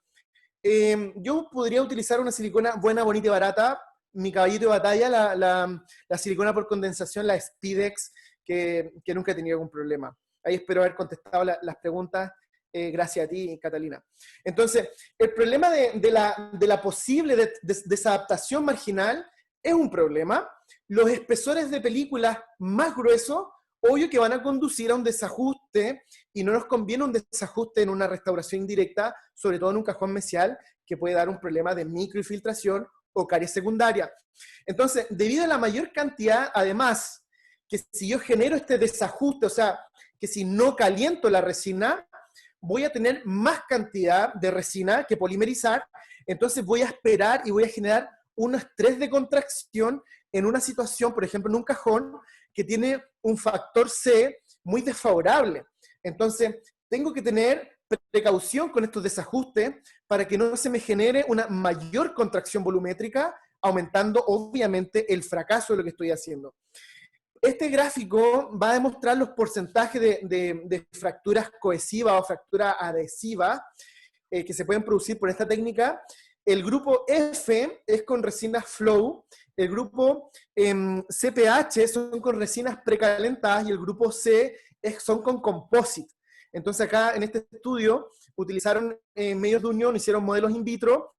Yo podría utilizar una silicona buena, bonita y barata. Mi caballito de batalla, la silicona por condensación, la Spidex, que nunca he tenido algún problema. Ahí espero haber contestado las preguntas. Gracias a ti, Catalina. Entonces, el problema de la posible desadaptación marginal es un problema. Los espesores de películas más gruesos, obvio que van a conducir a un desajuste, y no nos conviene un desajuste en una restauración indirecta, sobre todo en un cajón mesial, que puede dar un problema de microinfiltración o caries secundaria. Entonces, debido a la mayor cantidad, además, que si yo genero este desajuste, o sea, que si no caliento la resina, voy a tener más cantidad de resina que polimerizar, entonces voy a esperar y voy a generar un estrés de contracción en una situación, por ejemplo, en un cajón que tiene un factor C muy desfavorable. Entonces, tengo que tener precaución con estos desajustes para que no se me genere una mayor contracción volumétrica, aumentando obviamente el fracaso de lo que estoy haciendo. Este gráfico va a demostrar los porcentajes de fracturas cohesivas o fractura adhesiva que se pueden producir por esta técnica. El grupo F es con resinas flow, el grupo CPH son con resinas precalentadas y el grupo C son con composite. Entonces acá en este estudio utilizaron medios de unión, hicieron modelos in vitro,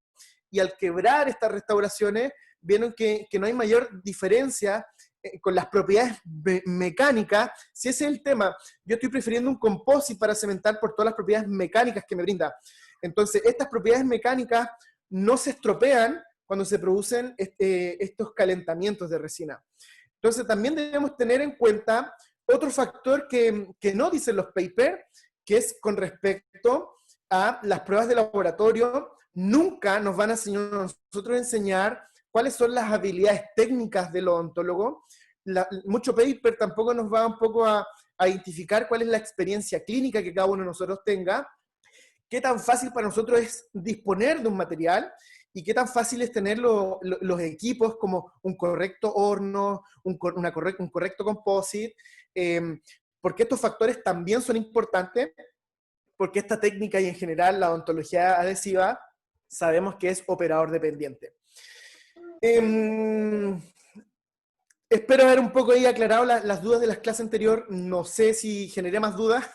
y al quebrar estas restauraciones vieron que no hay mayor diferencia con las propiedades mecánicas. Si ese es el tema, yo estoy prefiriendo un composite para cementar por todas las propiedades mecánicas que me brinda. Entonces, estas propiedades mecánicas no se estropean cuando se producen estos calentamientos de resina. Entonces, también debemos tener en cuenta otro factor que no dicen los papers, que es con respecto a las pruebas de laboratorio. Nunca nos van a enseñar cuáles son las habilidades técnicas del odontólogo. Mucho paper tampoco nos va un poco a identificar cuál es la experiencia clínica que cada uno de nosotros tenga, qué tan fácil para nosotros es disponer de un material y qué tan fácil es tener los equipos como un correcto horno, un correcto composite, porque estos factores también son importantes, porque esta técnica y en general la odontología adhesiva sabemos que es operador dependiente. Espero haber un poco ahí aclarado las dudas de las clases anteriores. No sé si generé más dudas,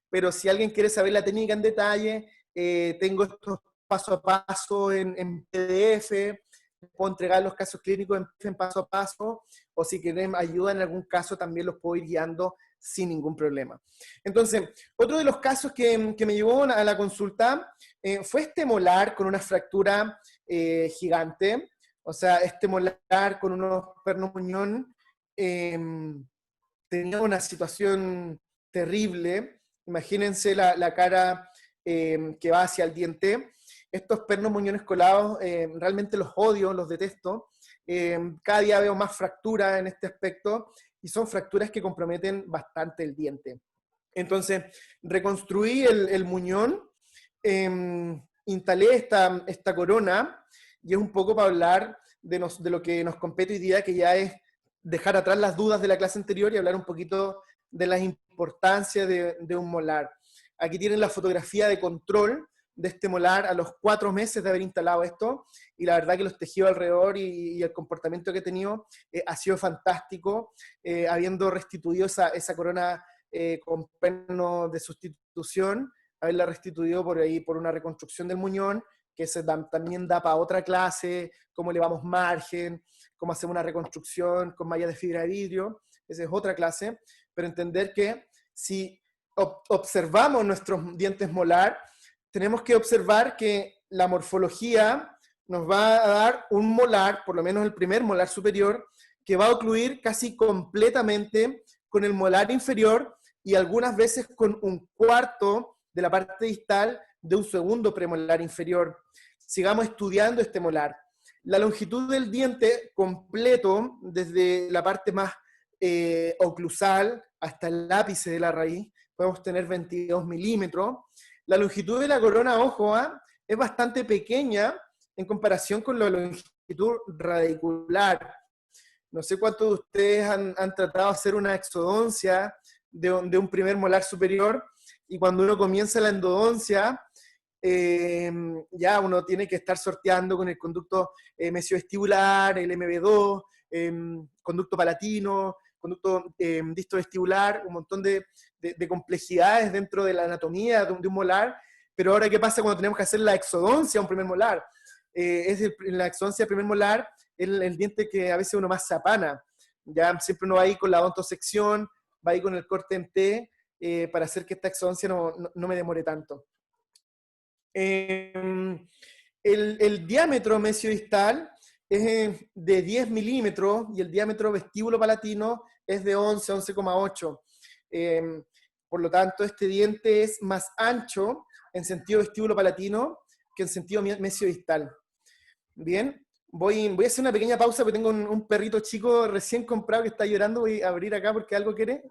pero si alguien quiere saber la técnica en detalle, tengo estos paso a paso en PDF, puedo entregar los casos clínicos en paso a paso, o si quieren ayuda en algún caso también los puedo ir guiando sin ningún problema. Entonces, otro de los casos que me llevó a la consulta fue este molar con una fractura gigante. O sea, este molar con unos pernos muñón tenía una situación terrible. Imagínense la cara que va hacia el diente. Estos pernos muñones colados, realmente los odio, los detesto. Cada día veo más fracturas en este aspecto, y son fracturas que comprometen bastante el diente. Entonces, reconstruí el muñón, instalé esta corona, y es un poco para hablar de lo que nos compete hoy día, que ya es dejar atrás las dudas de la clase anterior y hablar un poquito de la importancia de un molar. Aquí tienen la fotografía de control de este molar a los 4 meses de haber instalado esto, y la verdad que los tejidos alrededor y el comportamiento que he tenido ha sido fantástico, habiendo restituido esa corona con perno de sustitución, haberla restituido por ahí por una reconstrucción del muñón, que también da para otra clase, cómo elevamos margen, cómo hacemos una reconstrucción con mallas de fibra de vidrio, esa es otra clase, pero entender que si observamos nuestros dientes molar, tenemos que observar que la morfología nos va a dar un molar, por lo menos el primer molar superior, que va a ocluir casi completamente con el molar inferior y algunas veces con un cuarto de la parte distal de un segundo premolar inferior. Sigamos estudiando este molar. La longitud del diente completo, desde la parte más oclusal hasta el ápice de la raíz, podemos tener 22 milímetros. La longitud de la corona, ojo, es bastante pequeña en comparación con la longitud radicular. No sé cuántos de ustedes han tratado de hacer una exodoncia de un primer molar superior, y cuando uno comienza la endodoncia, ya uno tiene que estar sorteando con el conducto mesiovestibular, el MB2, conducto palatino, conducto distovestibular, un montón de complejidades dentro de la anatomía de un molar. Pero ahora, ¿qué pasa cuando tenemos que hacer la exodoncia a un primer molar? La exodoncia del primer molar es el diente que a veces uno más se apana. Ya siempre uno va ahí con la odontosección, va ahí con el corte en T, para hacer que esta exodoncia no me demore tanto. El diámetro mesiodistal es de 10 milímetros y el diámetro vestíbulo-palatino es de 11,8. Por lo tanto, este diente es más ancho en sentido vestíbulo-palatino que en sentido mesiodistal. Bien, voy a hacer una pequeña pausa porque tengo un perrito chico recién comprado que está llorando. Voy a abrir acá porque algo quiere.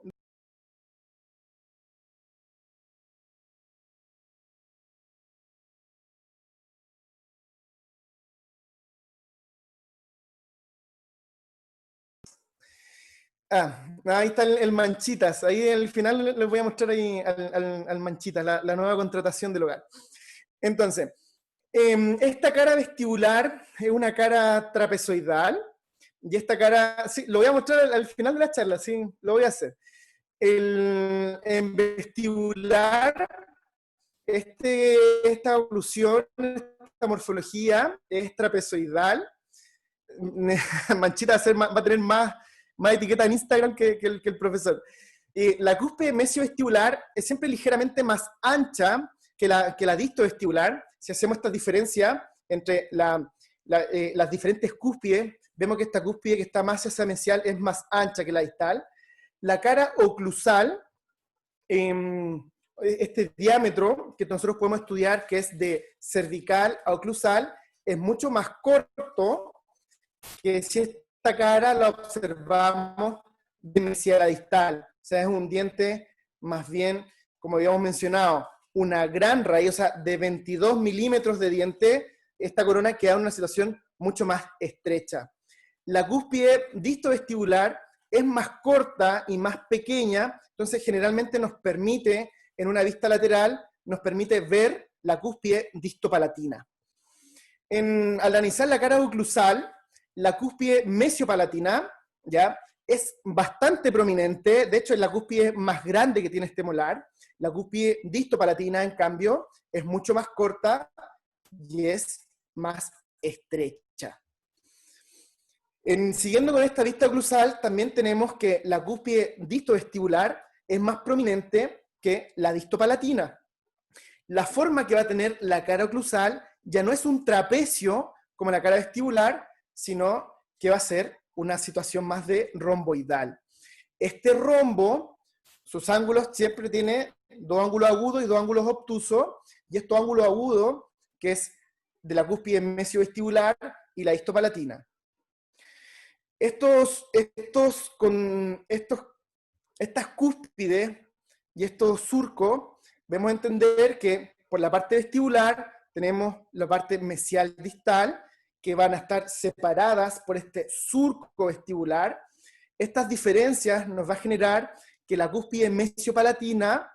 Ahí está el Manchitas. Ahí al final les voy a mostrar ahí al Manchitas, la nueva contratación del hogar. Entonces, esta cara vestibular es una cara trapezoidal, y esta cara, sí, lo voy a mostrar al final de la charla, sí, lo voy a hacer. En vestibular, esta oclusión, esta morfología es trapezoidal. Manchita va a tener más etiqueta en Instagram que el profesor. La cúspide mesiovestibular es siempre ligeramente más ancha que la distovestibular. Si hacemos esta diferencia entre las diferentes cúspides, vemos que esta cúspide que está más hacia mesial es más ancha que la distal. La cara oclusal, este diámetro que nosotros podemos estudiar, que es de cervical a oclusal, es mucho más corto que si esta cara la observamos de mesial a distal. O sea, es un diente más bien, como habíamos mencionado, una gran raíz, o sea, de 22 milímetros de diente, esta corona queda en una situación mucho más estrecha. La cúspide distovestibular es más corta y más pequeña, entonces generalmente nos permite, en una vista lateral, nos permite ver la cúspide distopalatina. Al analizar la cara oclusal, la cúspide mesiopalatina, ¿ya?, es bastante prominente, de hecho es la cúspide más grande que tiene este molar. La cúspide distopalatina, en cambio, es mucho más corta y es más estrecha. Siguiendo con esta vista oclusal, también tenemos que la cúspide distovestibular es más prominente que la distopalatina. La forma que va a tener la cara oclusal ya no es un trapecio como la cara vestibular, sino que va a ser una situación más de romboidal. Este rombo, sus ángulos siempre tiene 2 ángulos agudos y 2 ángulos obtusos, y estos ángulos agudos, que es de la cúspide mesiovestibular y la distopalatina. Estas cúspides y estos surcos, debemos entender que por la parte vestibular tenemos la parte mesial distal, que van a estar separadas por este surco vestibular, estas diferencias nos va a generar que la cúspide mesiopalatina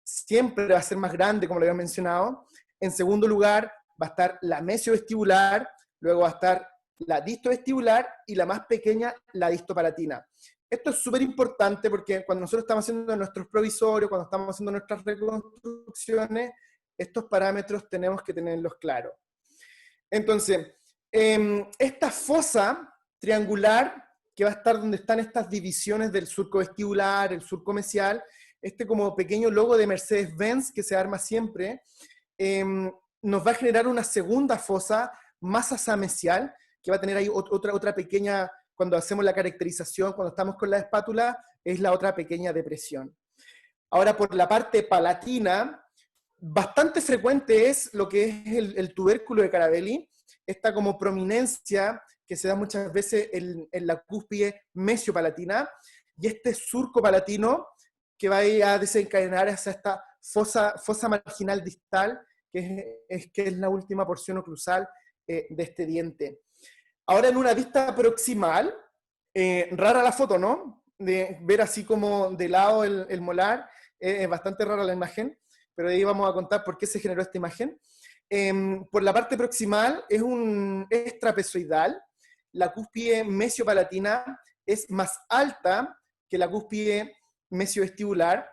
siempre va a ser más grande, como lo había mencionado. En segundo lugar, va a estar la mesiovestibular, luego va a estar la distovestibular y la más pequeña, la distopalatina. Esto es súper importante porque cuando nosotros estamos haciendo nuestros provisorios, cuando estamos haciendo nuestras reconstrucciones, estos parámetros tenemos que tenerlos claros. Entonces, esta fosa triangular, que va a estar donde están estas divisiones del surco vestibular, el surco mesial, este como pequeño logo de Mercedes-Benz que se arma siempre, nos va a generar una segunda fosa más asamesial, que va a tener ahí otra pequeña, cuando hacemos la caracterización, cuando estamos con la espátula, es la otra pequeña depresión. Ahora, por la parte palatina, bastante frecuente es lo que es el tubérculo de Carabelli, esta como prominencia que se da muchas veces en la cúspide mesiopalatina, y este surco palatino que va a desencadenar hacia esta fosa marginal distal, que es la última porción oclusal de este diente. Ahora en una vista proximal, rara la foto, ¿no? De ver así como de lado el molar, es bastante rara la imagen, pero de ahí vamos a contar por qué se generó esta imagen. Por la parte proximal es trapezoidal, la cúspide mesiopalatina es más alta que la cúspide mesiovestibular,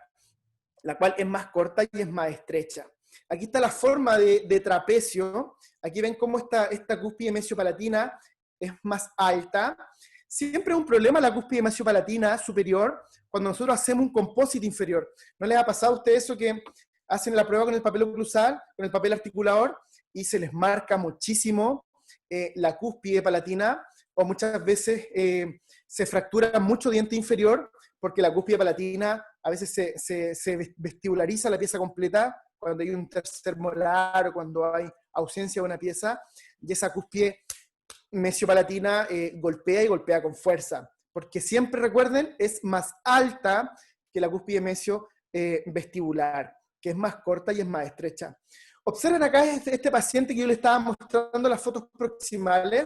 la cual es más corta y es más estrecha. Aquí está la forma de trapecio, aquí ven cómo esta cúspide mesiopalatina es más alta. Siempre es un problema la cúspide mesiopalatina superior cuando nosotros hacemos un compósito inferior. ¿No les ha pasado a ustedes eso que hacen la prueba con el papel oclusal, con el papel articulador, y se les marca muchísimo la cúspide palatina, o muchas veces se fractura mucho diente inferior porque la cúspide palatina a veces se vestibulariza la pieza completa cuando hay un tercer molar o cuando hay ausencia de una pieza, y esa cúspide mesiopalatina golpea y golpea con fuerza, porque siempre recuerden, es más alta que la cúspide mesiovestibular, que es más corta y es más estrecha. Observen acá este paciente que yo le estaba mostrando las fotos proximales,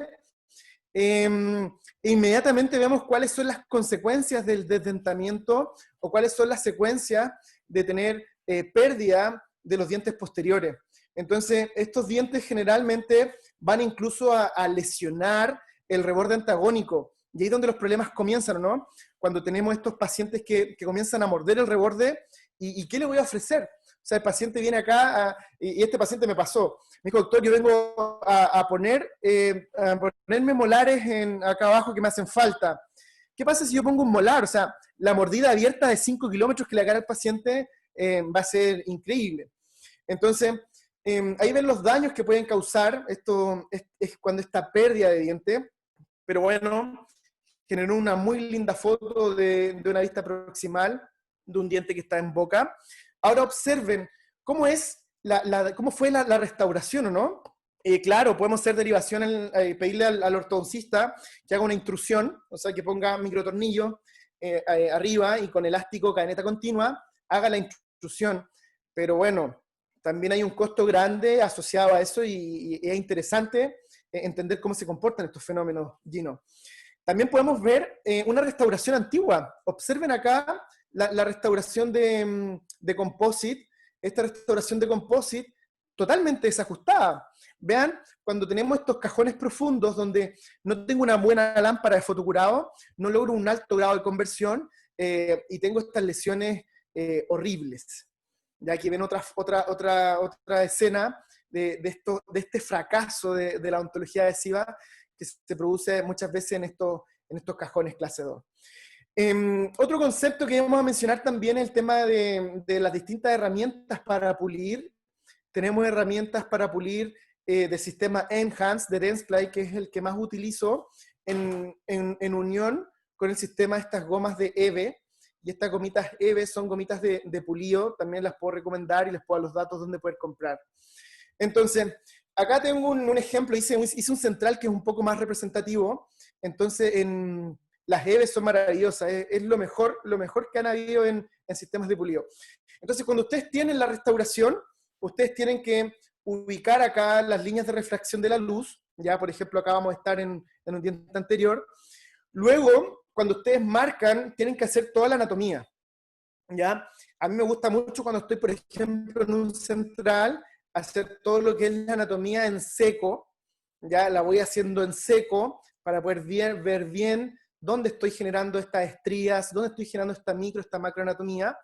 inmediatamente vemos cuáles son las consecuencias del desdentamiento o cuáles son las secuencias de tener pérdida de los dientes posteriores. Entonces, estos dientes generalmente van incluso a lesionar el reborde antagónico, y ahí es donde los problemas comienzan, ¿no? Cuando tenemos estos pacientes que comienzan a morder el reborde, ¿y qué le voy a ofrecer? O sea, el paciente viene acá, y este paciente me pasó, me dijo, doctor, yo vengo a ponerme molares acá abajo que me hacen falta. ¿Qué pasa si yo pongo un molar? O sea, la mordida abierta de 5 kilómetros que le haga al paciente va a ser increíble. Entonces, ahí ven los daños que pueden causar, esto es cuando esta pérdida de diente, pero bueno, generó una muy linda foto de una vista proximal de un diente que está en boca. Ahora observen cómo fue la restauración, ¿o no? Claro, podemos hacer derivación, pedirle al ortodoncista que haga una intrusión, o sea, que ponga microtornillos arriba y con elástico, cadeneta continua, haga la intrusión. Pero bueno, también hay un costo grande asociado a eso y es interesante entender cómo se comportan estos fenómenos, Gino. También podemos ver una restauración antigua. Observen acá la restauración de composite, esta restauración de composite totalmente desajustada. Vean, cuando tenemos estos cajones profundos donde no tengo una buena lámpara de fotocurado, no logro un alto grado de conversión y tengo estas lesiones horribles. Ya aquí ven otra escena de este fracaso de la ontología adhesiva que se produce muchas veces en estos cajones clase 2. Otro concepto que vamos a mencionar también es el tema de las distintas herramientas para pulir. Tenemos herramientas para pulir del sistema Enhance de Dentsply, que es el que más utilizo en unión con el sistema de estas gomas de EVE. Y estas gomitas EVE son gomitas de pulido, también las puedo recomendar y les puedo dar los datos donde poder comprar. Entonces, acá tengo un ejemplo, hice un central que es un poco más representativo. Entonces, las EVE son maravillosas, es lo mejor que han habido en sistemas de pulido. Entonces, cuando ustedes tienen la restauración, ustedes tienen que ubicar acá las líneas de refracción de la luz. Ya, por ejemplo, acá vamos a estar en un diente anterior. Luego, cuando ustedes marcan, tienen que hacer toda la anatomía, ¿ya? A mí me gusta mucho cuando estoy, por ejemplo, en un central, hacer todo lo que es la anatomía en seco, ya la voy haciendo en seco para poder ver bien dónde estoy generando estas estrías, dónde estoy generando esta micro, esta macroanatomía,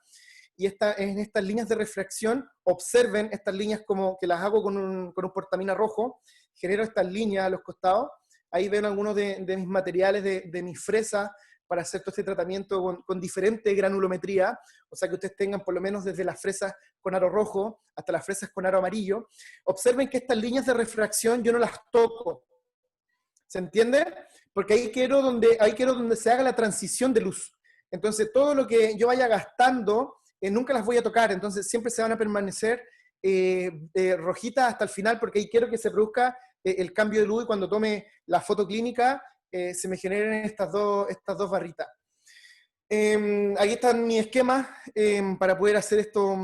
y en estas líneas de refracción, observen estas líneas como que las hago con un portamina rojo, genero estas líneas a los costados, ahí ven algunos de mis materiales, de mis fresas, para hacer todo este tratamiento con diferente granulometría, o sea que ustedes tengan por lo menos desde las fresas con aro rojo hasta las fresas con aro amarillo. Observen que estas líneas de refracción yo no las toco, ¿se entiende? Porque ahí quiero donde se haga la transición de luz. Entonces todo lo que yo vaya gastando, nunca las voy a tocar, entonces siempre se van a permanecer rojitas hasta el final, porque ahí quiero que se produzca el cambio de luz, y cuando tome la foto clínica, se me generen estas dos barritas. Aquí están mis esquemas para poder hacer esto,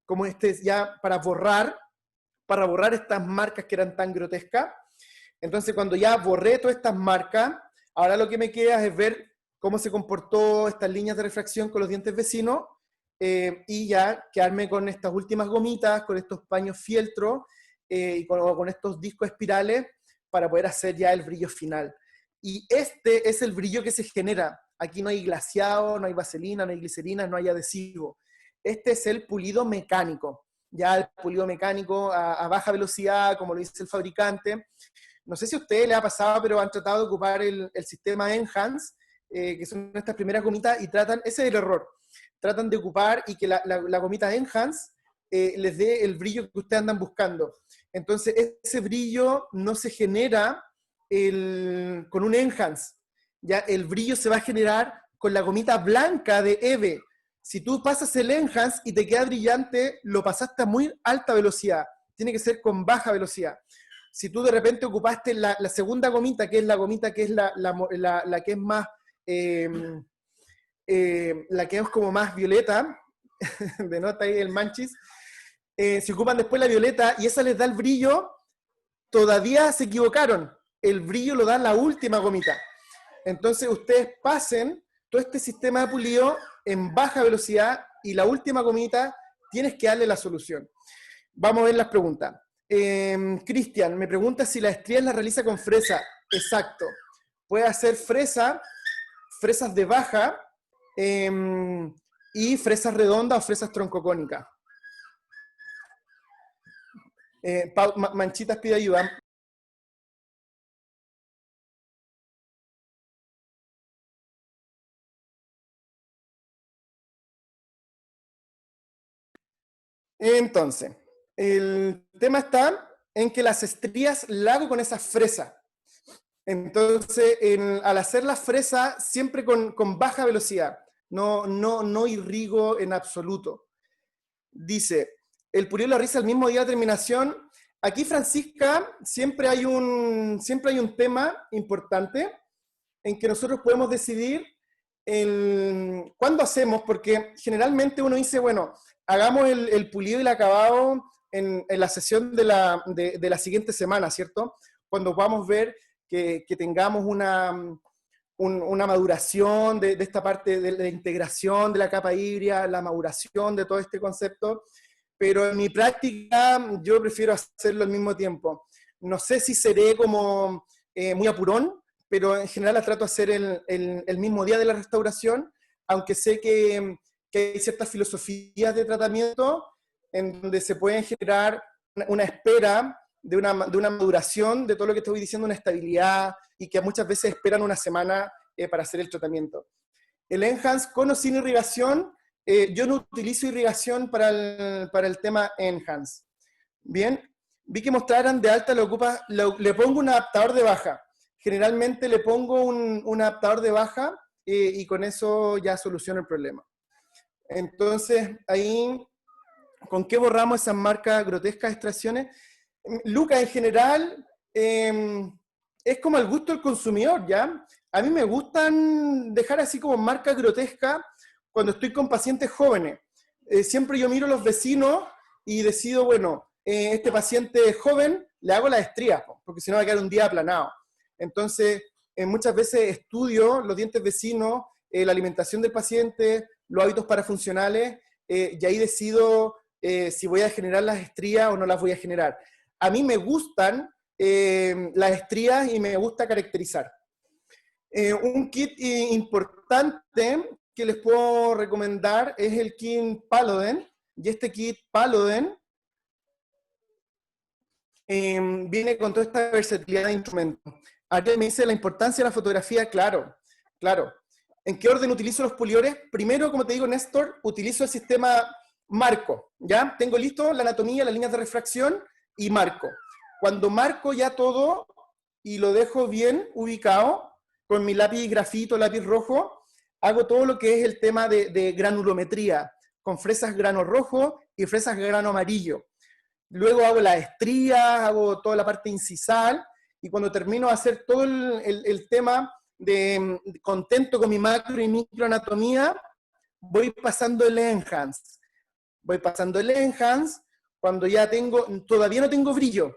como ya para borrar estas marcas que eran tan grotescas. Entonces cuando ya borré todas estas marcas, ahora lo que me queda es ver cómo se comportó estas líneas de refracción con los dientes vecinos, y ya quedarme con estas últimas gomitas, con estos paños fieltro, y con estos discos espirales, para poder hacer ya el brillo final. Y este es el brillo que se genera. Aquí no hay glaseado, no hay vaselina, no hay glicerina, no hay adhesivo. Este es el pulido mecánico. Ya el pulido mecánico a baja velocidad, como lo dice el fabricante. No sé si a ustedes les ha pasado, pero han tratado de ocupar el sistema Enhance, que son estas primeras gomitas, y ese es el error. Tratan de ocupar y que la gomita Enhance les dé el brillo que ustedes andan buscando. Entonces, ese brillo no se genera con un Enhance. Ya el brillo se va a generar con la gomita blanca de EVE. Si tú pasas el Enhance y te queda brillante, lo pasaste a muy alta velocidad. Tiene que ser con baja velocidad. Si tú de repente ocupaste la segunda gomita, que es la gomita que es la que es más, la que es como más violeta, denota ahí el manchis, si ocupan después la violeta y esa les da el brillo, todavía se equivocaron. El brillo lo da la última gomita. Entonces ustedes pasen todo este sistema de pulido en baja velocidad y la última gomita tienes que darle la solución. Vamos a ver las preguntas. Cristian me pregunta si la estría la realiza con fresa. Exacto. Puede hacer fresas de baja, y fresas redondas o fresas troncocónicas. Manchitas pide ayuda. Entonces, el tema está en que las estrías las hago con esa fresa. Entonces, al hacer la fresa, siempre con baja velocidad. No irrigo en absoluto. Dice, el pulido la risa el mismo día de terminación. Aquí, Francisca, siempre hay un tema importante en que nosotros podemos decidir cuándo hacemos, porque generalmente uno dice, bueno, hagamos el pulido y el acabado en la sesión de la siguiente semana, ¿cierto? Cuando vamos a ver que tengamos una maduración de esta parte de la integración de la capa híbrida, la maduración de todo este concepto, pero en mi práctica yo prefiero hacerlo al mismo tiempo. No sé si seré como muy apurón, pero en general la trato de hacer el mismo día de la restauración, aunque sé que hay ciertas filosofías de tratamiento en donde se pueden generar una espera de una maduración de todo lo que estoy diciendo, una estabilidad, y que muchas veces esperan una semana para hacer el tratamiento. El Enhance con o sin irrigación, yo no utilizo irrigación para el tema Enhance. Bien, vi que mostraran de alta, le pongo un adaptador de baja. Generalmente le pongo un adaptador de baja y con eso ya soluciono el problema. Entonces, ahí, ¿con qué borramos esas marcas grotescas de extracciones? Lucas, en general, es como el gusto del consumidor, ¿ya? A mí me gustan dejar así como marcas grotescas cuando estoy con pacientes jóvenes. Siempre yo miro a los vecinos y decido, bueno, este paciente joven le hago la estría, porque si no va a quedar un día aplanado. Entonces, muchas veces estudio los dientes vecinos, la alimentación del paciente, los hábitos parafuncionales, y ahí decido si voy a generar las estrías o no las voy a generar. A mí me gustan las estrías y me gusta caracterizar. Un kit importante que les puedo recomendar es el kit Paluden, y este kit Paluden viene con toda esta versatilidad de instrumentos. Ariel me dice la importancia de la fotografía, claro, claro. ¿En qué orden utilizo los poliores? Primero, como te digo, Néstor, utilizo el sistema marco, ¿ya? Tengo listo la anatomía, las líneas de refracción y marco. Cuando marco ya todo y lo dejo bien ubicado, con mi lápiz grafito, lápiz rojo, hago todo lo que es el tema de granulometría, con fresas grano rojo y fresas grano amarillo. Luego hago las estrías, hago toda la parte incisal, y cuando termino de hacer todo el tema de contento con mi macro y microanatomía, voy pasando el enhance. Voy pasando el enhance, cuando ya todavía no tengo brillo.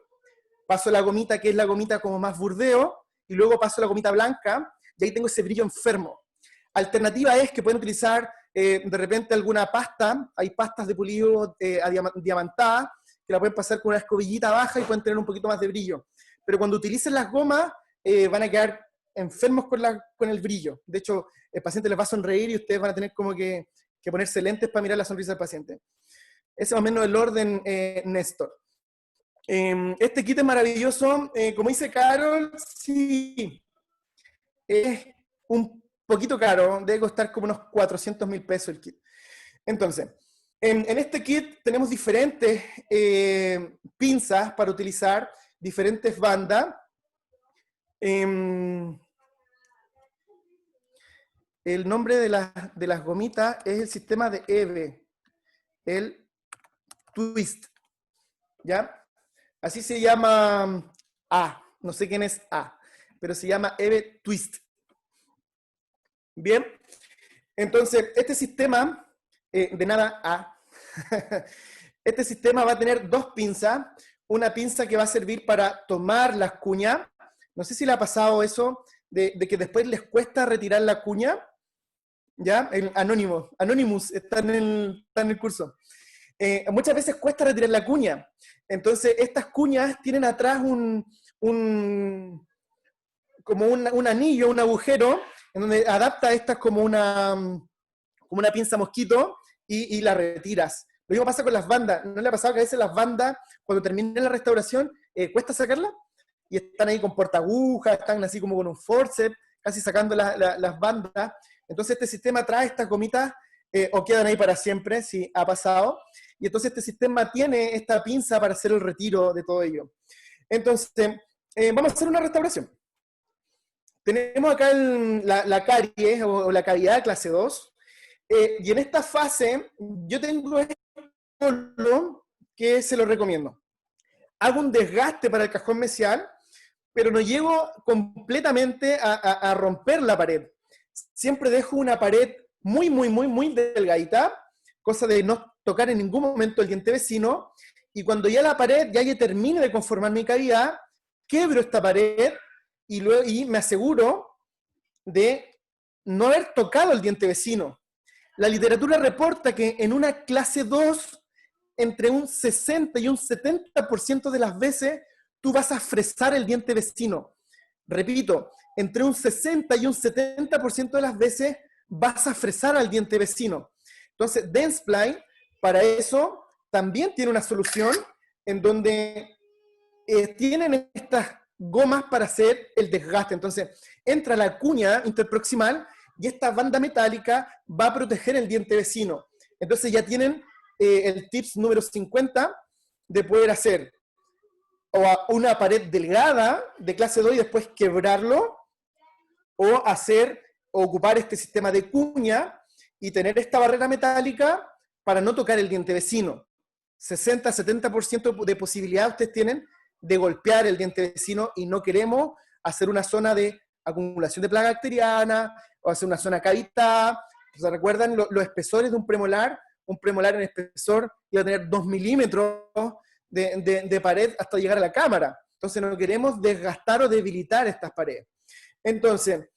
Paso la gomita, que es la gomita como más burdeo, y luego paso la gomita blanca, y ahí tengo ese brillo enfermo. Alternativa es que pueden utilizar de repente alguna pasta, hay pastas de pulido diamantadas, que la pueden pasar con una escobillita baja y pueden tener un poquito más de brillo. Pero cuando utilicen las gomas, van a quedar enfermos con el brillo. De hecho, el paciente les va a sonreír y ustedes van a tener como que ponerse lentes para mirar la sonrisa del paciente. Ese es más o menos el orden, Néstor. Este kit es maravilloso. Como dice Carol, sí, es un poquito caro. Debe costar como unos 400.000 pesos el kit. Entonces, en este kit tenemos diferentes pinzas para utilizar, diferentes bandas. El nombre de las gomitas es el sistema de EVE, el Twist, ¿ya? Así se llama A, no sé quién es A, pero se llama EVE Twist. Bien, entonces este sistema, de nada A, este sistema va a tener dos pinzas, una pinza que va a servir para tomar las cuñas. No sé si le ha pasado eso, de que después les cuesta retirar la cuña, ¿ya? El Anonymous está en el curso. Muchas veces cuesta retirar la cuña. Entonces, estas cuñas tienen atrás como un anillo, un agujero, en donde adapta estas como una pinza mosquito y la retiras. Lo mismo pasa con las bandas. ¿No le ha pasado que a veces las bandas, cuando terminan la restauración, cuesta sacarlas? Y están ahí con portagujas, están así como con un forceps, casi sacando las bandas. Entonces este sistema trae estas gomitas, o quedan ahí para siempre, si ha pasado. Y entonces este sistema tiene esta pinza para hacer el retiro de todo ello. Entonces, vamos a hacer una restauración. Tenemos acá la caries o la cavidad clase 2. Y en esta fase, yo tengo este protocolo que se lo recomiendo. Hago un desgaste para el cajón mesial, pero no llego completamente a romper la pared. Siempre dejo una pared muy, muy, muy, muy delgadita, cosa de no tocar en ningún momento el diente vecino, y cuando ya la pared ya termine de conformar mi cavidad, quebro esta pared y me aseguro de no haber tocado el diente vecino. La literatura reporta que en una clase 2, entre un 60 y un 70% de las veces, tú vas a fresar el diente vecino. Repito, entre un 60 y un 70% de las veces vas a fresar al diente vecino. Entonces, Dentsply, para eso, también tiene una solución en donde tienen estas gomas para hacer el desgaste. Entonces, entra la cuña interproximal y esta banda metálica va a proteger el diente vecino. Entonces ya tienen el tips número 50 de poder hacer una pared delgada de clase 2 y después quebrarlo, o ocupar este sistema de cuña y tener esta barrera metálica para no tocar el diente vecino. 60-70% de posibilidad ustedes tienen de golpear el diente vecino, y no queremos hacer una zona de acumulación de plaga bacteriana o hacer una zona cavitada. ¿Se recuerdan los espesores de un premolar? Un premolar en espesor iba a tener 2 milímetros de pared hasta llegar a la cámara. Entonces no queremos desgastar o debilitar estas paredes. Entonces,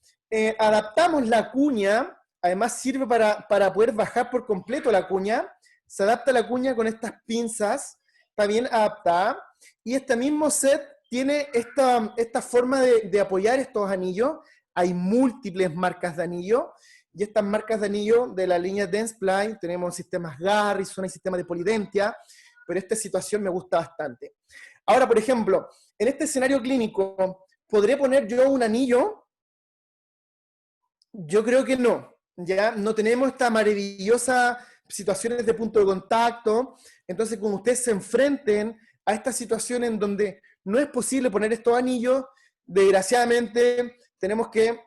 adaptamos la cuña, además sirve para poder bajar por completo la cuña. Se adapta la cuña con estas pinzas, está bien adaptada. Y este mismo set tiene esta forma de apoyar estos anillos. Hay múltiples marcas de anillo. Y estas marcas de anillo de la línea Dentsply, tenemos sistemas Garrison y sistemas de Polidentia, pero esta situación me gusta bastante. Ahora, por ejemplo, en este escenario clínico, ¿podré poner yo un anillo? Yo creo que no. Ya no tenemos esta maravillosa situaciones de punto de contacto. Entonces, cuando ustedes se enfrenten a esta situación en donde no es posible poner estos anillos, desgraciadamente tenemos que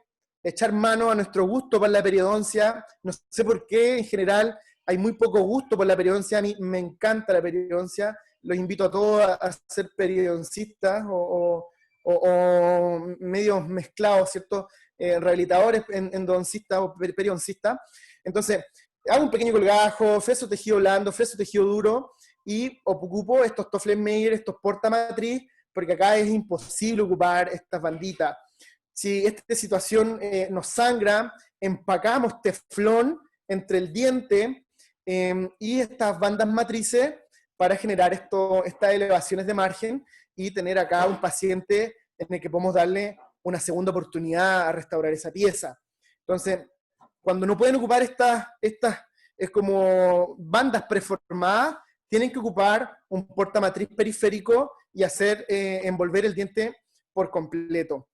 echar mano a nuestro gusto por la periodoncia. No sé por qué, en general, hay muy poco gusto por la periodoncia. A mí me encanta la periodoncia. Los invito a todos a ser periodoncistas o medios mezclados, ¿cierto? Rehabilitadores, endodoncistas o periodoncistas. Entonces, hago un pequeño colgajo, freso tejido blando, freso tejido duro, y ocupo estos Toffler-Mayer, estos portamatriz, porque acá es imposible ocupar estas banditas. Si esta situación nos sangra, empacamos teflón entre el diente y estas bandas matrices para generar estas elevaciones de margen y tener acá un paciente en el que podemos darle una segunda oportunidad a restaurar esa pieza. Entonces, cuando no pueden ocupar estas es como bandas preformadas, tienen que ocupar un portamatriz periférico y hacer envolver el diente por completo.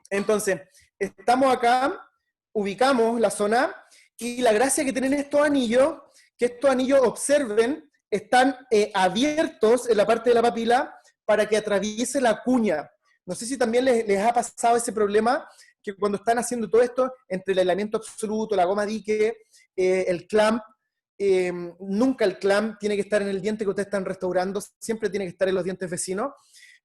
Entonces, estamos acá, ubicamos la zona, y la gracia que tienen estos anillos, que estos anillos, observen, están abiertos en la parte de la papila para que atraviese la cuña. No sé si también les ha pasado ese problema, que cuando están haciendo todo esto, entre el aislamiento absoluto, la goma dique, el clamp, nunca el clamp tiene que estar en el diente que ustedes están restaurando, siempre tiene que estar en los dientes vecinos.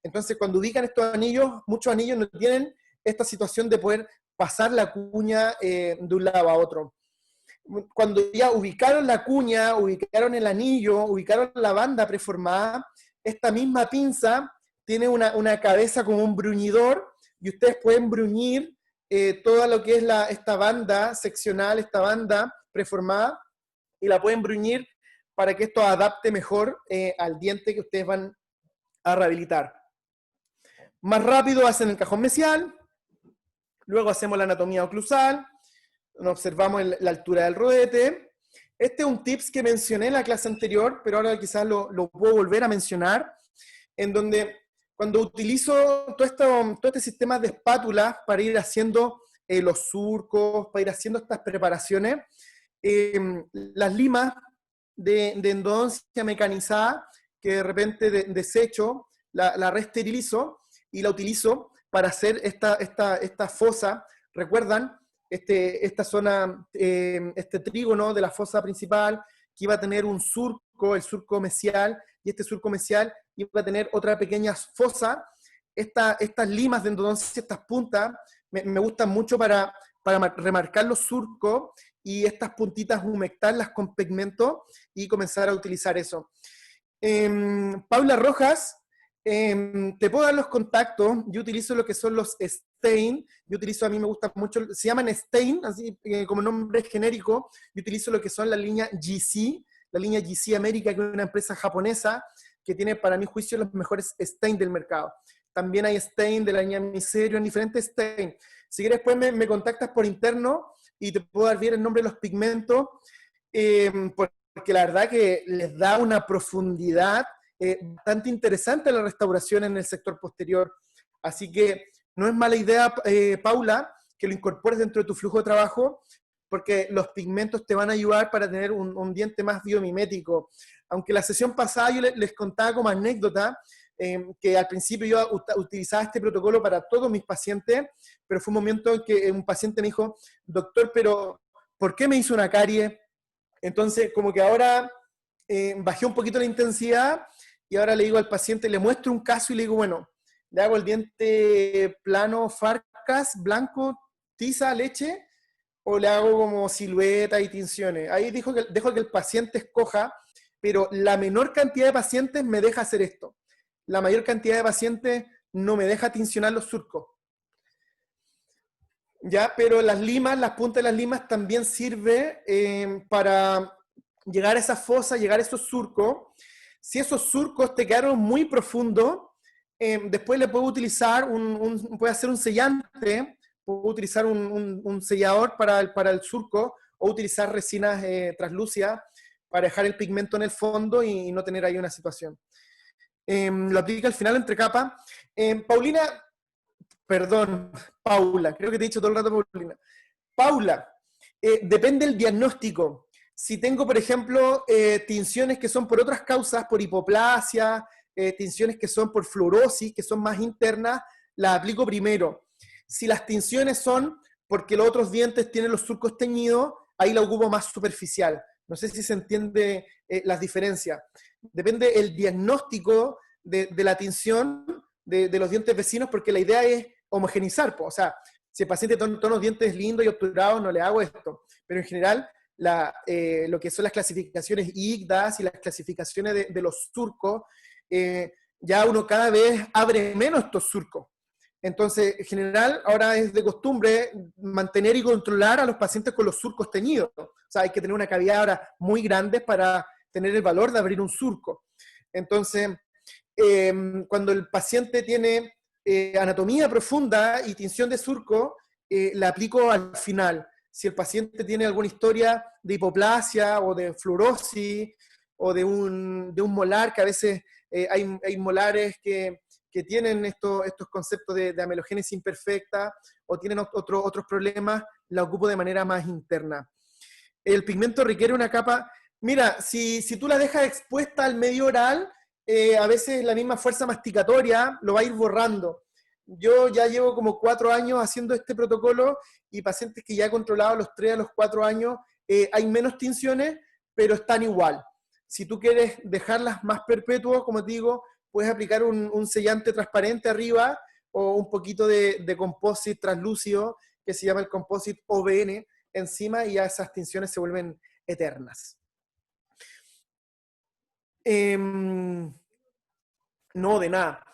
Entonces, cuando ubican estos anillos, muchos anillos no tienen esta situación de poder pasar la cuña de un lado a otro. Cuando ya ubicaron la cuña, ubicaron el anillo, ubicaron la banda preformada, esta misma pinza tiene una cabeza como un bruñidor, y ustedes pueden bruñir toda lo que es esta banda seccional, esta banda preformada, y la pueden bruñir para que esto adapte mejor al diente que ustedes van a rehabilitar. Más rápido hacen el cajón mesial, luego hacemos la anatomía oclusal, observamos la altura del rodete. Este es un tips que mencioné en la clase anterior, pero ahora quizás lo puedo volver a mencionar, en donde cuando utilizo todo este sistema de espátulas para ir haciendo los surcos, para ir haciendo estas preparaciones, las limas de endodoncia mecanizada, que de repente desecho, la reesterilizo y la utilizo para hacer esta fosa. ¿Recuerdan? Esta zona, este trígono de la fosa principal, que iba a tener un surco, el surco mesial, y este surco mesial iba a tener otra pequeña fosa. Estas limas de endodoncia, estas puntas, me gustan mucho para remarcar los surcos, y estas puntitas humectarlas con pigmento y comenzar a utilizar eso. Paula Rojas, te puedo dar los contactos. Yo utilizo lo que son los Stain. A mí me gusta mucho, se llaman Stain, así como nombre genérico. Yo utilizo lo que son la línea GC América, que es una empresa japonesa que tiene, para mi juicio, los mejores Stain del mercado. También hay Stain de la línea Miserio, en diferentes Stain. Si quieres, después me contactas por interno y te puedo dar bien el nombre de los pigmentos, porque la verdad que les da una profundidad bastante interesante a la restauración en el sector posterior. Así que no es mala idea, Paula, que lo incorpores dentro de tu flujo de trabajo, porque los pigmentos te van a ayudar para tener un diente más biomimético. Aunque la sesión pasada yo les contaba como anécdota que al principio yo utilizaba este protocolo para todos mis pacientes, pero fue un momento en que un paciente me dijo: doctor, pero ¿por qué me hizo una carie? Entonces, como que ahora bajé un poquito la intensidad, y ahora le digo al paciente, le muestro un caso y le digo, bueno, le hago el diente plano, Farcas, blanco, tiza, leche, o le hago como silueta y tinciones. Ahí dejo que el paciente escoja, pero la menor cantidad de pacientes me deja hacer esto. La mayor cantidad de pacientes no me deja tincionar los surcos. ya, pero las limas, las puntas de las limas también sirve para llegar a esa fosa, llegar a esos surcos. Si esos surcos te quedaron muy profundos, después le puedo utilizar puede hacer un sellante, puedo utilizar un sellador para el surco, o utilizar resinas translúcidas para dejar el pigmento en el fondo y no tener ahí una situación. Lo aplica al final entre capas. Paulina, perdón, Paula, creo que te he dicho todo el rato Paulina. Paula, depende del diagnóstico. Si tengo, por ejemplo, tinciones que son por otras causas, por hipoplasia, tinciones que son por fluorosis, que son más internas, las aplico primero. Si las tinciones son porque los otros dientes tienen los surcos teñidos, ahí la ocupo más superficial. No sé si se entiende las diferencias. Depende el diagnóstico de la tinción de los dientes vecinos, porque la idea es homogenizar. O sea, si el paciente tiene todos los dientes lindos y obturados, no le hago esto. Pero en general, lo que son las clasificaciones IGDAS y las clasificaciones de los surcos, ya uno cada vez abre menos estos surcos. Entonces, en general, ahora es de costumbre mantener y controlar a los pacientes con los surcos teñidos. O sea, hay que tener una cavidad ahora muy grande para tener el valor de abrir un surco. Entonces, cuando el paciente tiene anatomía profunda y tinción de surco, la aplico al final. Si el paciente tiene alguna historia de hipoplasia o de fluorosis o de un molar, que a veces hay molares que tienen estos conceptos de amelogénesis imperfecta o tienen otros problemas, la ocupo de manera más interna. El pigmento requiere una capa. Mira, si tú la dejas expuesta al medio oral, a veces la misma fuerza masticatoria lo va a ir borrando. Yo ya llevo como 4 años haciendo este protocolo y pacientes que ya he controlado los 3 a los 4 años, hay menos tinciones, pero están igual. Si tú quieres dejarlas más perpetuas, como te digo, puedes aplicar un sellante transparente arriba o un poquito de composite translúcido, que se llama el composite OBN, encima, y ya esas tinciones se vuelven eternas. No, de nada.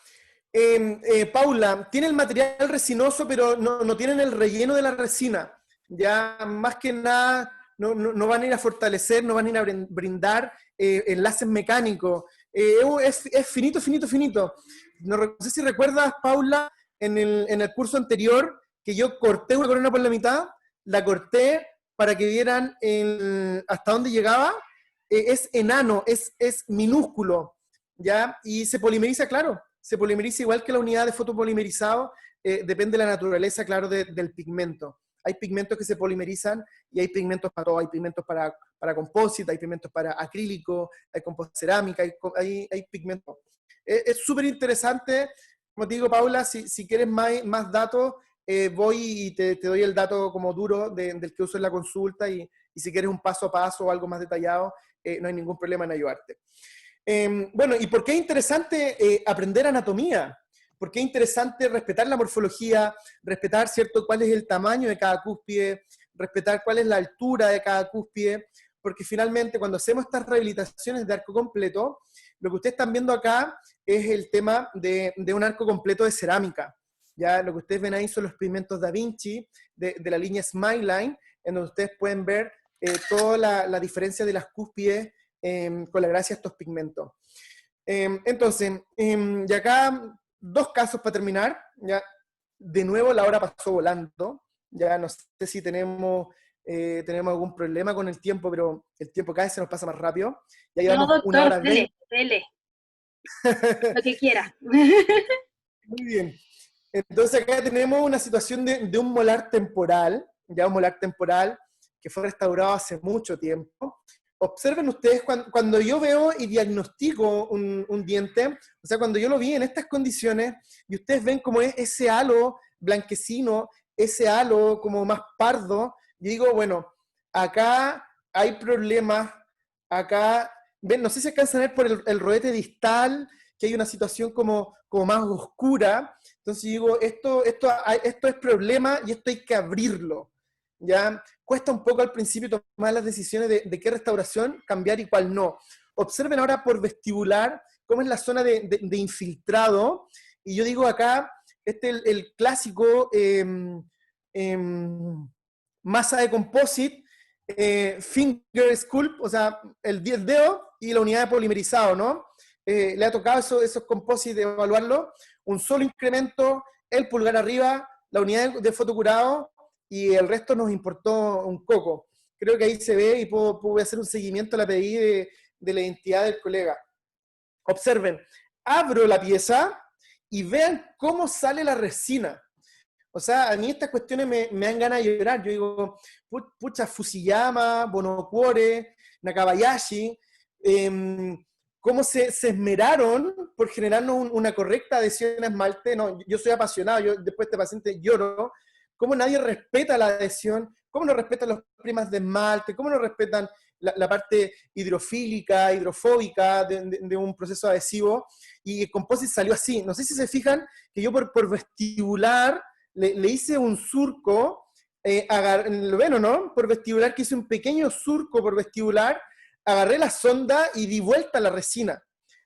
Paula, tiene el material resinoso, pero no tienen el relleno de la resina. Ya más que nada, no van a ir a fortalecer, no van a ir a brindar enlaces mecánicos. Es finito, finito, finito. No sé si recuerdas, Paula, en el curso anterior, que yo corté una corona por la mitad, la corté para que vieran hasta dónde llegaba. Es enano, es minúsculo, ¿ya? Y se polimeriza, claro, se polimeriza igual que la unidad de fotopolimerizado, depende de la naturaleza, claro, del pigmento. Hay pigmentos que se polimerizan y hay pigmentos para todo, hay pigmentos para compósito, hay pigmentos para acrílico, hay compost-cerámica, hay pigmentos. Es súper interesante, como te digo, Paula, si quieres más datos, voy y te doy el dato como duro del que uso en la consulta y si quieres un paso a paso o algo más detallado, no hay ningún problema en ayudarte. Bueno, ¿y por qué es interesante aprender anatomía? ¿Por qué es interesante respetar la morfología, respetar, ¿cierto?, cuál es el tamaño de cada cúspide, respetar cuál es la altura de cada cúspide? Porque finalmente cuando hacemos estas rehabilitaciones de arco completo, lo que ustedes están viendo acá es el tema de un arco completo de cerámica. Ya lo que ustedes ven ahí son los pigmentos Da Vinci de la línea Smileline, en donde ustedes pueden ver toda la diferencia de las cúspides con la gracia de estos pigmentos. Entonces, y acá 2 casos para terminar. Ya, de nuevo la hora pasó volando. Ya no sé si tenemos algún problema con el tiempo, pero el tiempo cada vez se nos pasa más rápido. Ya No, llevamos 1 doctor, hora dele, 20. dele, lo que quiera. Muy bien. Entonces acá tenemos una situación de un molar temporal, ya un molar temporal que fue restaurado hace mucho tiempo. Observen ustedes, cuando yo veo y diagnostico un diente, o sea, cuando yo lo vi en estas condiciones, y ustedes ven como es ese halo blanquecino, ese halo como más pardo, yo digo, bueno, acá hay problemas, acá, ven, no sé si alcanzan a ver por el rodete distal, que hay una situación como más oscura. Entonces digo, esto es problema y esto hay que abrirlo. ¿Ya? Cuesta un poco al principio tomar las decisiones de qué restauración cambiar y cuál no. Observen ahora por vestibular cómo es la zona de infiltrado. Y yo digo acá, este es el clásico masa de composite, finger sculpt, o sea, el dedo y la unidad de polimerizado, ¿no? Le ha tocado esos composites evaluarlo, un solo incremento, el pulgar arriba, la unidad de fotocurado, y el resto nos importó un coco. Creo que ahí se ve y puedo hacer un seguimiento a la PDI de la identidad del colega. Observen, abro la pieza y vean cómo sale la resina. O sea, a mí estas cuestiones me dan ganas de llorar. Yo digo, pucha, Fusiyama, Bonocuore, Nakabayashi, cómo se esmeraron por generarnos una correcta adhesión a esmalte. No, yo soy apasionado, yo después de este paciente lloro. Cómo nadie respeta la adhesión, cómo no respetan los primas de esmalte, cómo no respetan la parte hidrofílica, hidrofóbica de un proceso adhesivo. Y el composite salió así. No sé si se fijan que yo por vestibular le hice un surco, ¿lo ven o no? Por vestibular, que hice un pequeño surco por vestibular, agarré la sonda y di vuelta a la resina.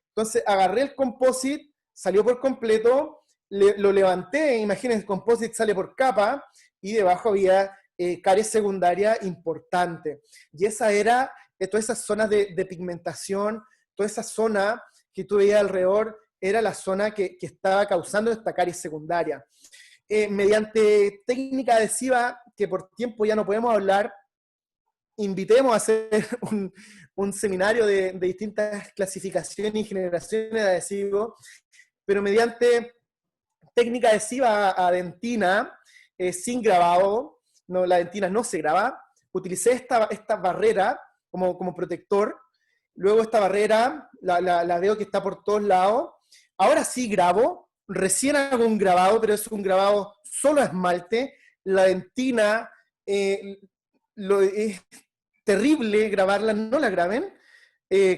Entonces agarré el composite, salió por completo, lo levanté, imagínense, el composite sale por capa, y debajo había caries secundaria importante. Y esa era, todas esas zonas de pigmentación, toda esa zona que tú veías alrededor, era la zona que estaba causando esta caries secundaria. Mediante técnica adhesiva, que por tiempo ya no podemos hablar, invitemos a hacer un seminario de distintas clasificaciones y generaciones de adhesivos, pero mediante técnica adhesiva a dentina, sin grabado, no, la dentina no se graba, utilicé esta barrera como protector, luego esta barrera la veo que está por todos lados, ahora sí grabo, recién hago un grabado, pero es un grabado solo a esmalte, la dentina, es terrible grabarla, no la graben.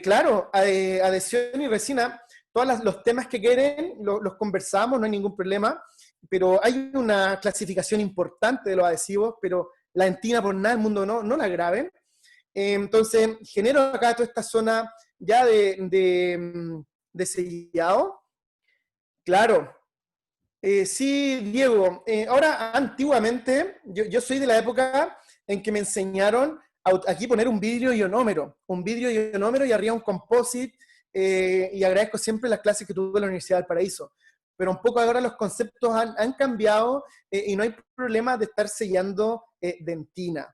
Claro, adhesión y resina, todos los temas que quieren los conversamos, no hay ningún problema, pero hay una clasificación importante de los adhesivos, pero la dentina por nada del mundo no la graben. Entonces, genero acá toda esta zona ya de sellado. Claro. Sí, Diego. Ahora, antiguamente, yo soy de la época en que me enseñaron aquí poner un vidrio ionómero y arriba un composite, y agradezco siempre las clases que tuve en la Universidad del Paraíso. Pero un poco ahora los conceptos han cambiado, y no hay problema de estar sellando dentina.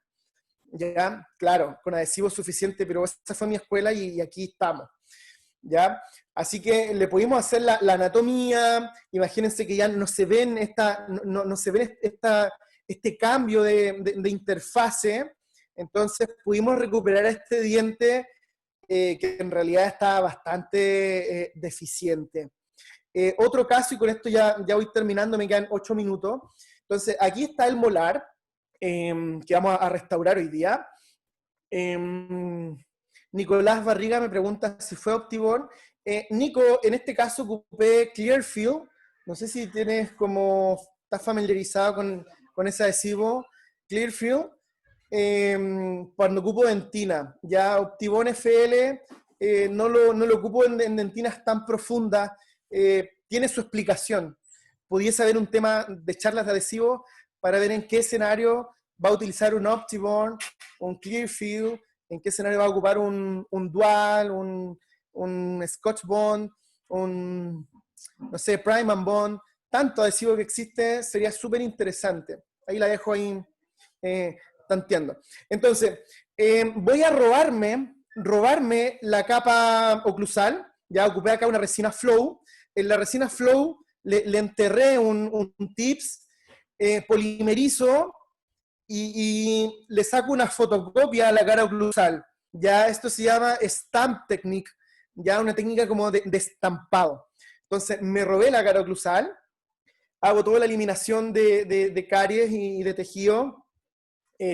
Ya, claro, con adhesivo suficiente, pero esa fue mi escuela y aquí estamos. ¿Ya? Así que le pudimos hacer la anatomía, imagínense que ya no se ven no se ven este cambio de interfase, entonces pudimos recuperar este diente que en realidad estaba bastante deficiente. Otro caso, y con esto ya voy terminando, me quedan 8 minutos, entonces aquí está el molar, que vamos a restaurar hoy día. Nicolás Barriga me pregunta si fue Optibone. Nico, en este caso ocupé Clearfield. No sé si estás familiarizado con ese adhesivo. Clearfield. Cuando ocupo dentina. Ya Optibone FL no lo ocupo en dentinas tan profundas. Tiene su explicación. Pudiese haber un tema de charlas de adhesivo para ver en qué escenario va a utilizar un Optibone, un Clearfield, en qué escenario va a ocupar un Dual, un Scotch Bond, no sé, Prime and Bond. Tanto adhesivo que existe, sería súper interesante. Ahí la dejo ahí tanteando. Entonces, voy a robarme la capa oclusal. Ya ocupé acá una resina Flow. En la resina Flow le enterré un tips, polimerizo, y le saco una fotocopia a la cara oclusal. Ya esto se llama stamp technique, ya una técnica como de estampado. Entonces me robé la cara oclusal, hago toda la eliminación de caries y de tejido,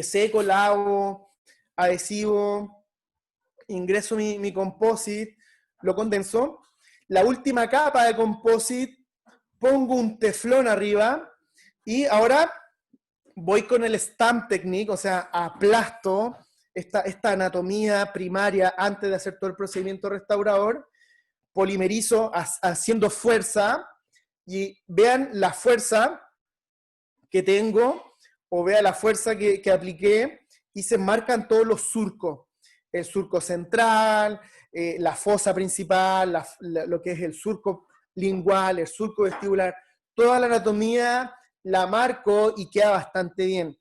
seco, lavo, adhesivo, ingreso mi composite, lo condenso. La última capa de composite, pongo un teflón arriba, y ahora voy con el stamp technique, o sea, aplasto esta anatomía primaria antes de hacer todo el procedimiento restaurador, polimerizo haciendo fuerza, y vean la fuerza que tengo, o vea la fuerza que apliqué, y se marcan todos los surcos. El surco central, la fosa principal, lo que es el surco lingual, el surco vestibular, toda la anatomía la marco y queda bastante bien.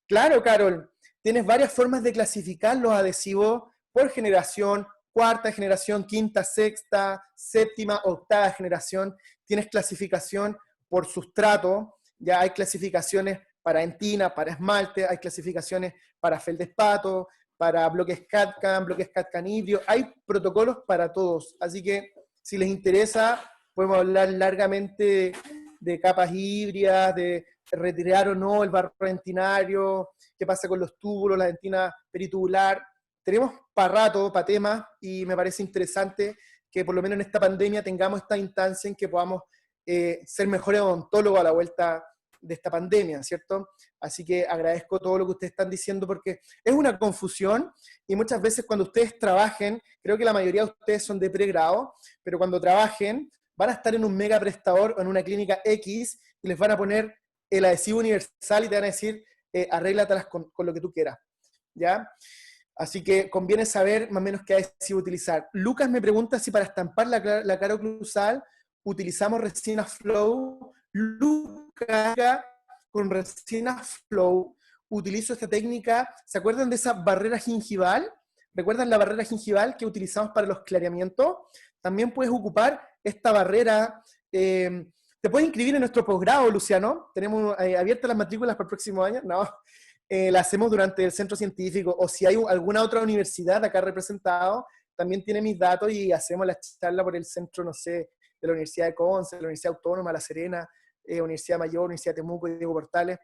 Claro, Carol, tienes varias formas de clasificar los adhesivos por generación, cuarta generación, quinta, sexta, séptima, octava generación. Tienes clasificación por sustrato, ya hay clasificaciones para entina, para esmalte, hay clasificaciones para feldespato, para bloques CAD-CAM híbrido, hay protocolos para todos, así que si les interesa podemos hablar largamente de capas híbridas, de retirar o no el barro dentinario, qué pasa con los túbulos, la dentina peritubular. Tenemos para rato, para temas, y me parece interesante que por lo menos en esta pandemia tengamos esta instancia en que podamos ser mejores odontólogos a la vuelta de esta pandemia, ¿cierto? Así que agradezco todo lo que ustedes están diciendo porque es una confusión y muchas veces cuando ustedes trabajen, creo que la mayoría de ustedes son de pregrado, pero cuando trabajen van a estar en un mega prestador o en una clínica X y les van a poner el adhesivo universal y te van a decir arréglatelas con lo que tú quieras, ¿ya? Así que conviene saber más o menos qué adhesivo utilizar. Lucas me pregunta si para estampar la cara oclusal utilizamos resina flow. Lucas, con resina flow, utilizo esta técnica. ¿Se acuerdan de esa barrera gingival? ¿Recuerdan la barrera gingival que utilizamos para los clareamientos? También puedes ocupar esta barrera. Te puedes inscribir en nuestro posgrado, Luciano. Tenemos abiertas las matrículas para el próximo año. No, la hacemos durante el centro científico. O si hay alguna otra universidad acá representada, también tiene mis datos y hacemos la charla por el centro, no sé, de la Universidad de Conce, de la Universidad Autónoma, La Serena, Universidad Mayor, Universidad de Temuco y Diego Portales.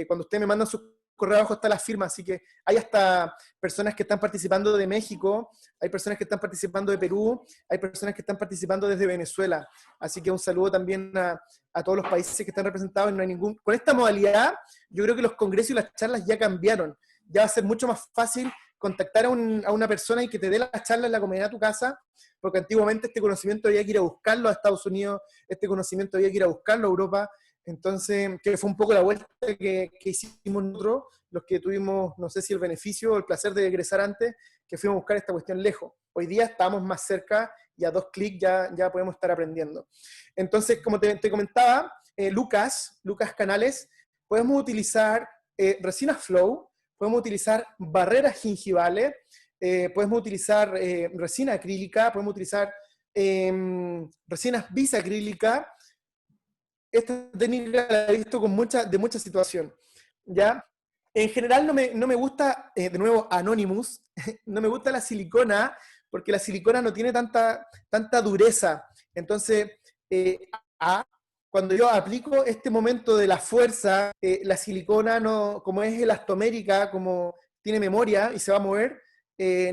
Cuando ustedes me mandan su correo abajo está la firma, así que hay hasta personas que están participando de México, hay personas que están participando de Perú, hay personas que están participando desde Venezuela. Así que un saludo también a todos los países que están representados. No hay ningún... Con esta modalidad, yo creo que los congresos y las charlas ya cambiaron. Ya va a ser mucho más fácil contactar a una persona y que te dé la charla en la comodidad de tu casa, porque antiguamente este conocimiento había que ir a buscarlo a Estados Unidos, este conocimiento había que ir a buscarlo a Europa. Entonces, que fue un poco la vuelta que hicimos nosotros, los que tuvimos, no sé si el beneficio o el placer de egresar antes, que fuimos a buscar esta cuestión lejos. Hoy día estamos más cerca y a 2 clics ya podemos estar aprendiendo. Entonces, como te comentaba, Lucas Canales, podemos utilizar resina flow, podemos utilizar barreras gingivales, podemos utilizar resina acrílica, podemos utilizar resinas bisacrílicas. Esta técnica la he visto de mucha situación, ¿ya? En general no me gusta, de nuevo, Anonymous, no me gusta la silicona, porque la silicona no tiene tanta dureza. Entonces, cuando yo aplico este momento de la fuerza, la silicona, como es elastomérica, como tiene memoria y se va a mover,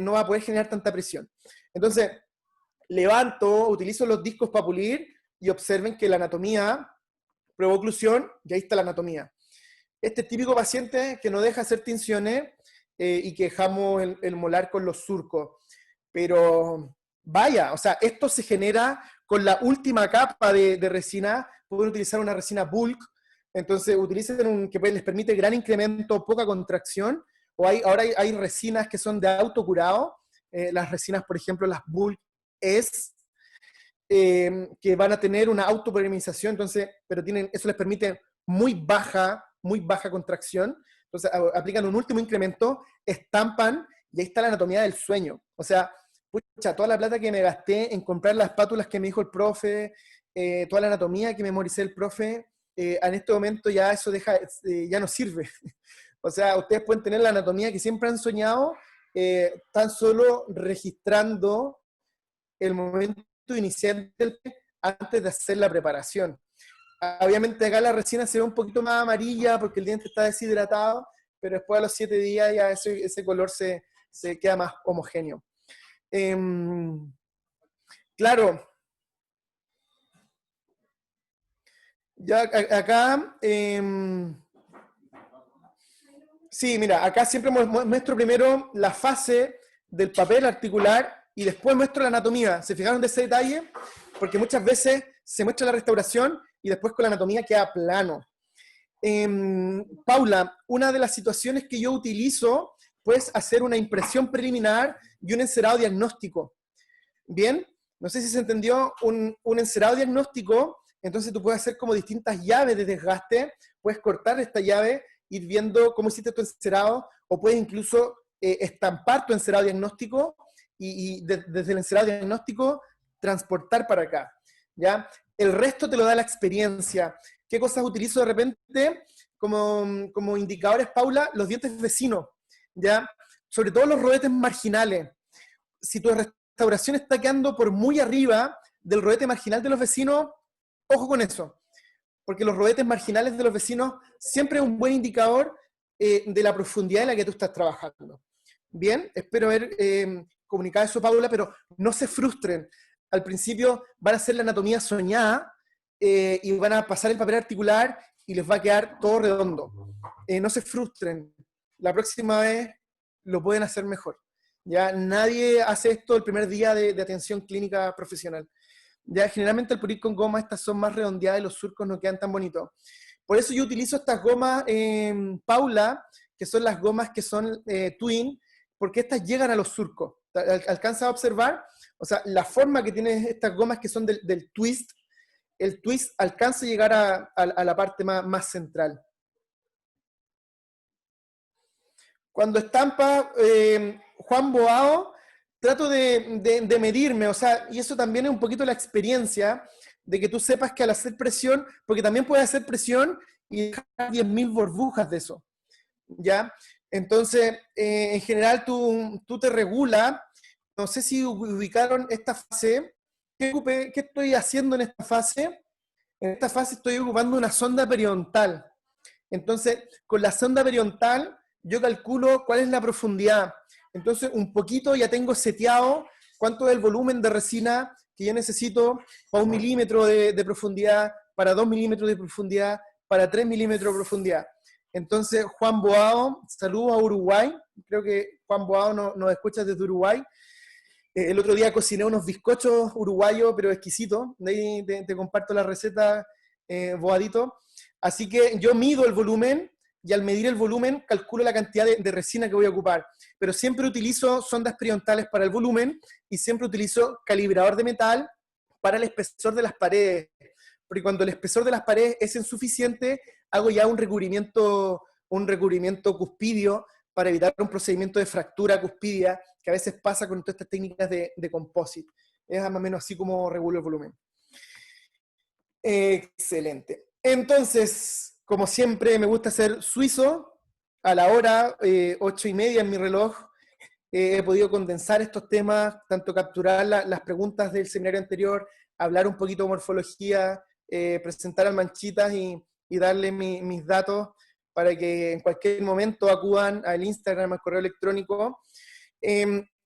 no va a poder generar tanta presión. Entonces, levanto, utilizo los discos para pulir, y observen que la anatomía... Pruebo oclusión, y ahí está la anatomía. Este típico paciente que no deja hacer tinciones y que dejamos el molar con los surcos. Pero vaya, o sea, esto se genera con la última capa de resina. Pueden utilizar una resina bulk, entonces utilicen que les permite gran incremento, poca contracción. O ahora hay resinas que son de autocurado. Las resinas, por ejemplo, las bulk que van a tener una autopolimerización, entonces, pero eso les permite muy baja contracción. Entonces aplican un último incremento, estampan, y ahí está la anatomía del sueño. O sea, pucha, toda la plata que me gasté en comprar las espátulas que me dijo el profe, toda la anatomía que memoricé el profe, en este momento ya eso ya no sirve. O sea, ustedes pueden tener la anatomía que siempre han soñado, tan solo registrando el momento inicial antes de hacer la preparación. Obviamente acá la resina se ve un poquito más amarilla porque el diente está deshidratado, pero después a los 7 días ya ese color se queda más homogéneo. Claro, ya acá, sí, mira, acá siempre muestro primero la fase del papel articular y después muestro la anatomía. ¿Se fijaron de ese detalle? Porque muchas veces se muestra la restauración y después con la anatomía queda plano. Paula, una de las situaciones que yo utilizo, pues hacer una impresión preliminar y un encerado diagnóstico. Bien, no sé si se entendió, un encerado diagnóstico, entonces tú puedes hacer como distintas llaves de desgaste, puedes cortar esta llave, ir viendo cómo hiciste tu encerado, o puedes incluso estampar tu encerado diagnóstico y desde el encerado diagnóstico transportar para acá, ¿ya? El resto te lo da la experiencia. ¿Qué cosas utilizo de repente como indicadores, Paula? Los dientes vecinos, ¿ya? Sobre todo los rodetes marginales. Si tu restauración está quedando por muy arriba del rodete marginal de los vecinos, ojo con eso, porque los rodetes marginales de los vecinos siempre es un buen indicador de la profundidad en la que tú estás trabajando. Bien, espero haber comunicado eso, Paula, pero no se frustren. Al principio van a hacer la anatomía soñada y van a pasar el papel articular y les va a quedar todo redondo. No se frustren. La próxima vez lo pueden hacer mejor. Ya nadie hace esto el primer día de atención clínica profesional. Ya generalmente al pulir con goma estas son más redondeadas y los surcos no quedan tan bonitos. Por eso yo utilizo estas gomas, Paula, que son las gomas que son twin, porque estas llegan a los surcos. ¿Alcanzas a observar? O sea, la forma que tienen estas gomas que son del twist, el twist alcanza a llegar a la parte más central. Cuando estampa Juan Boao, trato de medirme, o sea, y eso también es un poquito la experiencia de que tú sepas que al hacer presión, porque también puedes hacer presión y dejar 10.000 burbujas de eso, ¿ya? Entonces, en general tú te regulas, no sé si ubicaron esta fase, ¿qué estoy haciendo en esta fase? En esta fase estoy ocupando una sonda periodontal. Entonces, con la sonda periodontal, yo calculo cuál es la profundidad. Entonces, un poquito ya tengo seteado cuánto es el volumen de resina que yo necesito para 1 milímetro de profundidad, para 2 milímetros de profundidad, para 3 milímetros de profundidad. Entonces, Juan Boao, saludos a Uruguay. Creo que Juan Boao nos escucha desde Uruguay. El otro día cociné unos bizcochos uruguayos, pero exquisitos. De ahí te comparto la receta, Boadito. Así que yo mido el volumen y al medir el volumen calculo la cantidad de resina que voy a ocupar. Pero siempre utilizo sondas periodontales para el volumen y siempre utilizo calibrador de metal para el espesor de las paredes. Porque cuando el espesor de las paredes es insuficiente, hago ya un recubrimiento cuspidio para evitar un procedimiento de fractura cuspidia que a veces pasa con todas estas técnicas de composite. Es más o menos así como regulo el volumen. Excelente. Entonces, como siempre, me gusta ser suizo. A la hora, 8:30 en mi reloj, he podido condensar estos temas, tanto capturar las preguntas del seminario anterior, hablar un poquito de morfología, presentar al Manchitas y darle mis datos para que en cualquier momento acudan al Instagram, al correo electrónico.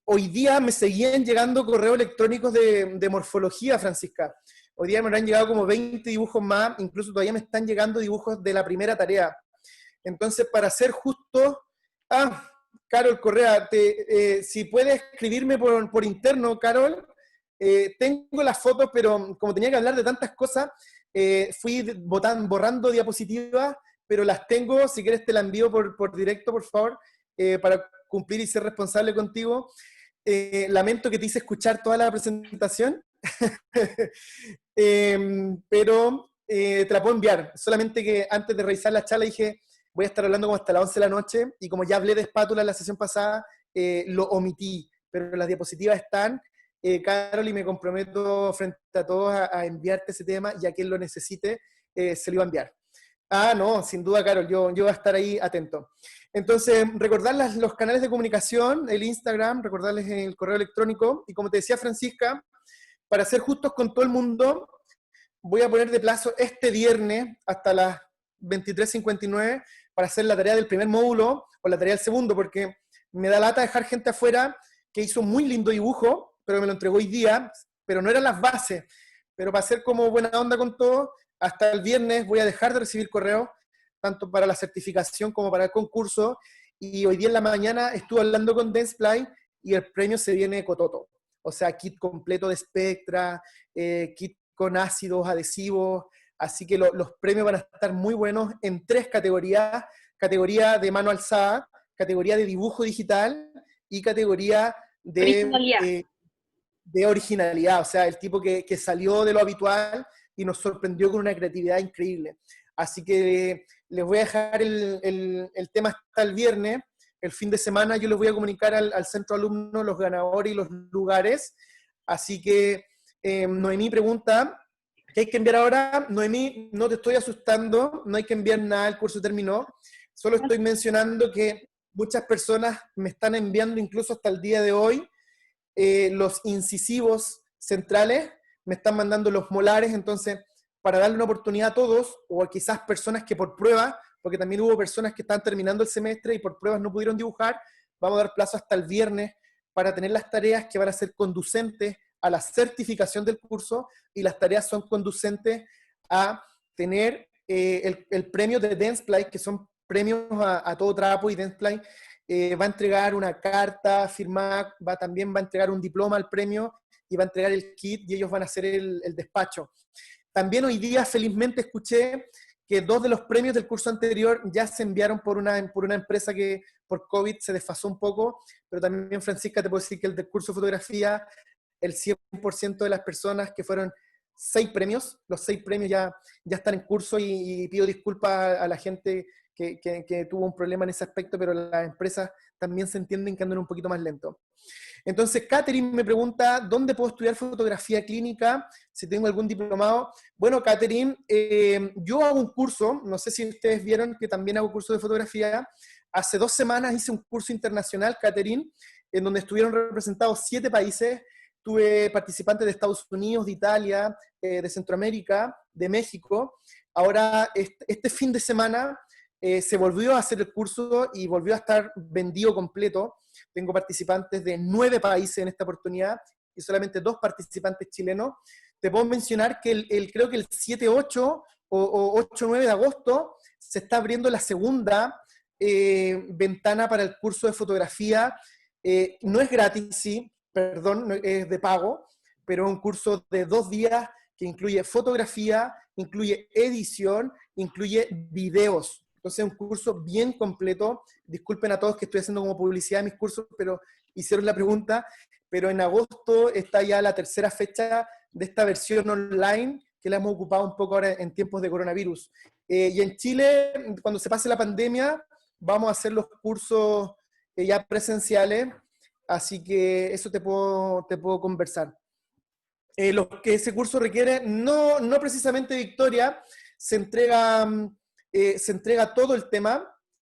Hoy día me seguían llegando correos electrónicos de morfología, Francisca. Hoy día me han llegado como 20 dibujos más, incluso todavía me están llegando dibujos de la primera tarea. Entonces, para ser justo, Carol Correa, si puedes escribirme por interno, Carol, tengo las fotos, pero como tenía que hablar de tantas cosas, fui borrando diapositivas, pero las tengo, si quieres te la envío por directo, por favor, para cumplir y ser responsable contigo. Lamento que te hice escuchar toda la presentación, pero te la puedo enviar. Solamente que antes de revisar la charla dije, voy a estar hablando como hasta las 11 de la noche, y como ya hablé de espátula en la sesión pasada, lo omití, pero las diapositivas están. Carol, y me comprometo frente a todos a enviarte ese tema, y a quien lo necesite, se lo iba a enviar. No, sin duda, Carol, yo voy a estar ahí atento. Entonces, recordarles los canales de comunicación, el Instagram, recordarles el correo electrónico, y como te decía Francisca, para ser justos con todo el mundo, voy a poner de plazo este viernes hasta las 23:59 para hacer la tarea del primer módulo o la tarea del segundo, porque me da lata dejar gente afuera que hizo muy lindo dibujo, pero me lo entregó hoy día, pero no eran las bases. Pero para hacer como buena onda con todo, hasta el viernes voy a dejar de recibir correos, tanto para la certificación como para el concurso, y hoy día en la mañana estuve hablando con Dentsply y el premio se viene cototo. O sea, kit completo de Spectra, kit con ácidos, adhesivos, así que los premios van a estar muy buenos en 3 categorías: categoría de mano alzada, categoría de dibujo digital y categoría Originalidad. de originalidad, o sea, el tipo que salió de lo habitual y nos sorprendió con una creatividad increíble. Así que les voy a dejar el tema hasta el viernes. El fin de semana yo les voy a comunicar al centro alumno los ganadores y los lugares. Así que Noemí pregunta, ¿qué hay que enviar ahora? Noemí, no te estoy asustando, no hay que enviar nada, el curso terminó. Solo estoy mencionando que muchas personas me están enviando incluso hasta el día de hoy los incisivos centrales, me están mandando los molares, entonces, para darle una oportunidad a todos, o a quizás personas que por prueba, porque también hubo personas que están terminando el semestre y por pruebas no pudieron dibujar, vamos a dar plazo hasta el viernes para tener las tareas que van a ser conducentes a la certificación del curso, y las tareas son conducentes a tener el premio de Densplay, que son premios a todo trapo, y Densplay va a entregar una carta firmada, también va a entregar un diploma al premio y va a entregar el kit y ellos van a hacer el despacho. También hoy día felizmente escuché que 2 de los premios del curso anterior ya se enviaron por una empresa que por COVID se desfasó un poco, pero también, Francisca, te puedo decir que el del curso de fotografía, el 100% de las personas, que fueron 6 premios, los 6 premios ya están en curso, y pido disculpas a la gente que tuvo un problema en ese aspecto, pero las empresas también se entienden que andan un poquito más lento. Entonces, Catherine me pregunta, ¿dónde puedo estudiar fotografía clínica? Si tengo algún diplomado. Bueno, Catherine, yo hago un curso, no sé si ustedes vieron que también hago curso de fotografía. Hace 2 semanas hice un curso internacional, Catherine, en donde estuvieron representados 7 países. Tuve participantes de Estados Unidos, de Italia, de Centroamérica, de México. Ahora, este fin de semana se volvió a hacer el curso y volvió a estar vendido completo. Tengo participantes de 9 países en esta oportunidad y solamente 2 participantes chilenos. Te puedo mencionar que creo que el 7-8 o 8-9 de agosto se está abriendo la segunda ventana para el curso de fotografía. No es gratis, sí, perdón, es de pago, pero es un curso de 2 días que incluye fotografía, incluye edición, incluye videos. Entonces es un curso bien completo. Disculpen a todos que estoy haciendo como publicidad de mis cursos, pero hicieron la pregunta. Pero en agosto está ya la tercera fecha de esta versión online que la hemos ocupado un poco ahora en tiempos de coronavirus. Y en Chile, cuando se pase la pandemia, vamos a hacer los cursos ya presenciales, así que eso te puedo conversar. Lo que ese curso requiere, no precisamente Victoria, se entrega, se entrega todo el tema,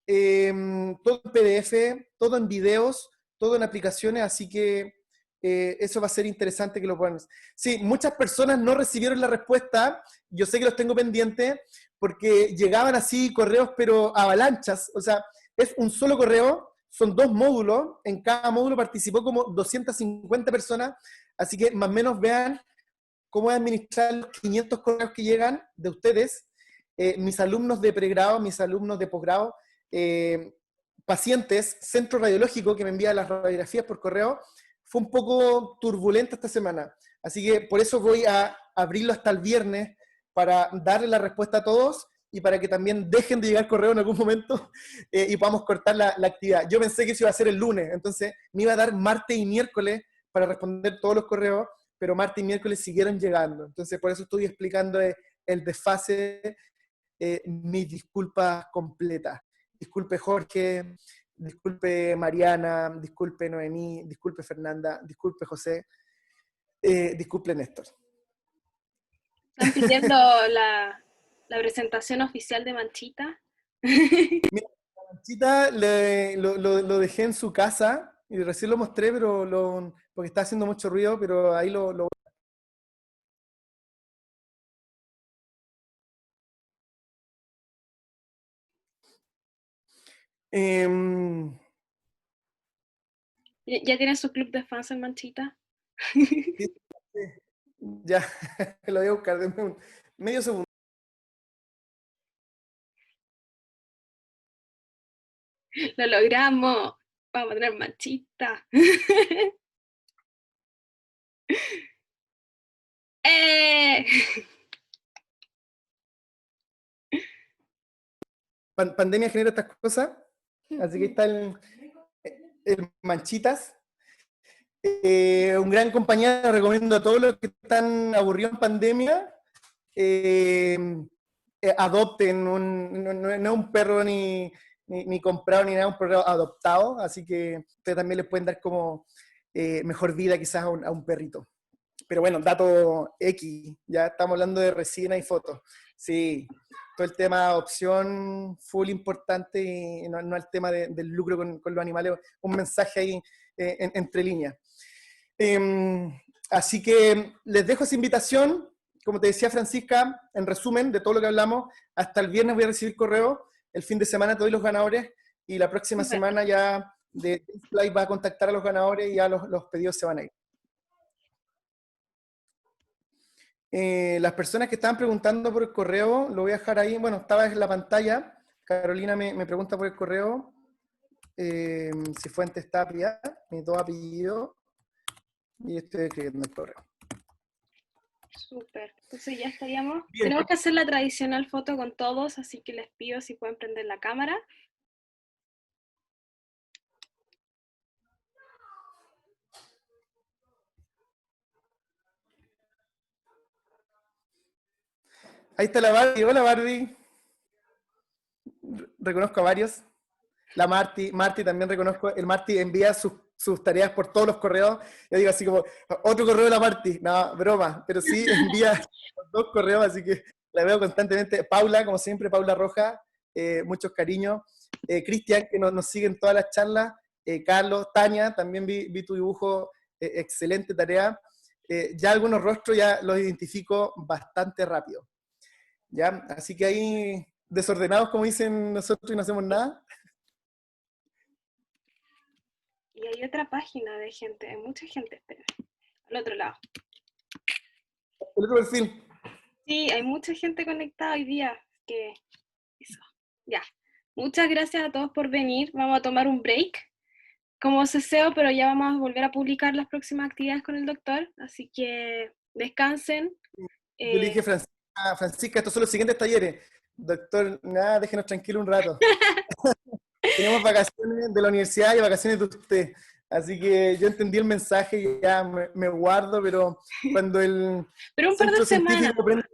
todo en PDF, todo en videos, todo en aplicaciones, así que eso va a ser interesante que lo puedan hacer. Sí, muchas personas no recibieron la respuesta, yo sé que los tengo pendientes, porque llegaban así correos, pero avalanchas, o sea, es un solo correo, son 2 módulos, en cada módulo participó como 250 personas, así que más o menos vean cómo administrar los 500 correos que llegan de ustedes, mis alumnos de pregrado, mis alumnos de posgrado, pacientes, centro radiológico que me envía las radiografías por correo. Fue un poco turbulenta esta semana, así que por eso voy a abrirlo hasta el viernes para darle la respuesta a todos y para que también dejen de llegar correo en algún momento y podamos cortar la actividad. Yo pensé que eso iba a ser el lunes, entonces me iba a dar martes y miércoles para responder todos los correos, pero martes y miércoles siguieron llegando. Entonces, por eso estoy explicando el desfase, mis disculpas completas. Disculpe Jorge, disculpe Mariana, disculpe Noemí, disculpe Fernanda, disculpe José, disculpe Néstor. Están pidiendo la presentación oficial de Manchita. Mira, la manchita lo dejé en su casa y recién lo mostré, pero porque está haciendo mucho ruido, pero ahí lo. Em, ¿Ya tiene su club de fans en Manchita? sí, sí, ya, lo voy a buscar, denme medio segundo. Lo logramos. Vamos a tener Manchita. ¡Eh! pandemia genera estas cosas, así que está el Manchitas. Un gran compañero, recomiendo a todos los que están aburridos en pandemia, adopten, no es un perro ni comprado ni nada, un perro adoptado, así que ustedes también les pueden dar como mejor vida quizás a un perrito. Pero bueno, dato X, ya estamos hablando de resina y fotos. Sí, todo el tema de adopción full importante y no el tema del lucro con los animales, un mensaje ahí entre líneas. Así que les dejo esa invitación. Como te decía Francisca, en resumen de todo lo que hablamos, hasta el viernes voy a recibir correo, el fin de semana te doy los ganadores y la próxima semana ya de Fly va a contactar a los ganadores y ya los pedidos se van a ir. Las personas que estaban preguntando por el correo, lo voy a dejar ahí, bueno, estaba en la pantalla, Carolina me pregunta por el correo, Cifuentes Tapia, mis dos apellidos, y estoy escribiendo el correo. Súper, entonces ya estaríamos. Bien. Tenemos que hacer la tradicional foto con todos, así que les pido si pueden prender la cámara. Ahí está la Barbie. Hola Barbie. Reconozco a varios. La Marti también reconozco. El Marti envía sus tareas por todos los correos. Yo digo así como, otro correo de la Marti. No, broma. Pero sí envía dos correos, así que la veo constantemente. Paula, como siempre, Paula Roja. Muchos cariños. Cristian, que nos sigue en todas las charlas. Carlos, Tania, también vi tu dibujo. Excelente tarea. Ya algunos rostros ya los identifico bastante rápido. ¿Ya? Así que ahí, desordenados como dicen nosotros y no hacemos nada. Y hay otra página de gente, hay mucha gente, espera, al otro lado. El otro perfil. Sí, hay mucha gente conectada hoy día, que eso, ya. Muchas gracias a todos por venir, vamos a tomar un break como ceseo, pero ya vamos a volver a publicar las próximas actividades con el doctor, así que descansen. Yo le dije a Francisca, estos son los siguientes talleres. Doctor, nada, déjenos tranquilos un rato. Tenemos vacaciones de la universidad y vacaciones de usted. Así que yo entendí el mensaje y ya me guardo, pero cuando el Pero un par de centro semanas. científico prenda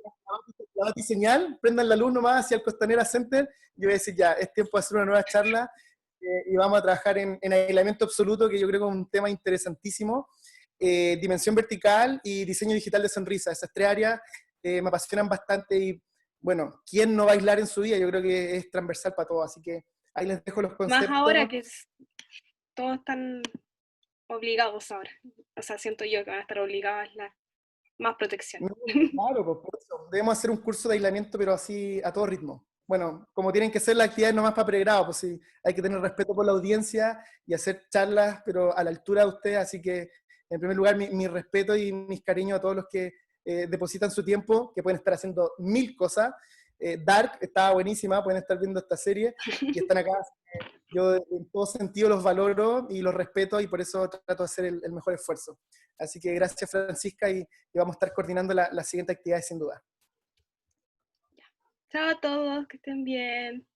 la batiseñal, prendan la luz nomás hacia el Costanera Center, yo voy a decir ya, es tiempo de hacer una nueva charla y vamos a trabajar en aislamiento absoluto, que yo creo que es un tema interesantísimo. Dimensión vertical y diseño digital de sonrisa. Esas tres áreas me apasionan bastante y, bueno, ¿quién no va a aislar en su vida? Yo creo que es transversal para todos, así que ahí les dejo los conceptos. Más ahora que todos están obligados ahora. O sea, siento yo que van a estar obligados a más protección. No, claro, pues por eso. Debemos hacer un curso de aislamiento, pero así a todo ritmo. Bueno, como tienen que ser las actividades nomás para pregrado, pues sí, hay que tener respeto por la audiencia y hacer charlas, pero a la altura de ustedes, así que en primer lugar mi respeto y mis cariños a todos los que depositan su tiempo, que pueden estar haciendo mil cosas. Dark estaba buenísima, pueden estar viendo esta serie y están acá. Yo en todo sentido los valoro y los respeto y por eso trato de hacer el mejor esfuerzo. Así que gracias Francisca y vamos a estar coordinando la siguiente actividad sin duda. Chao a todos, que estén bien.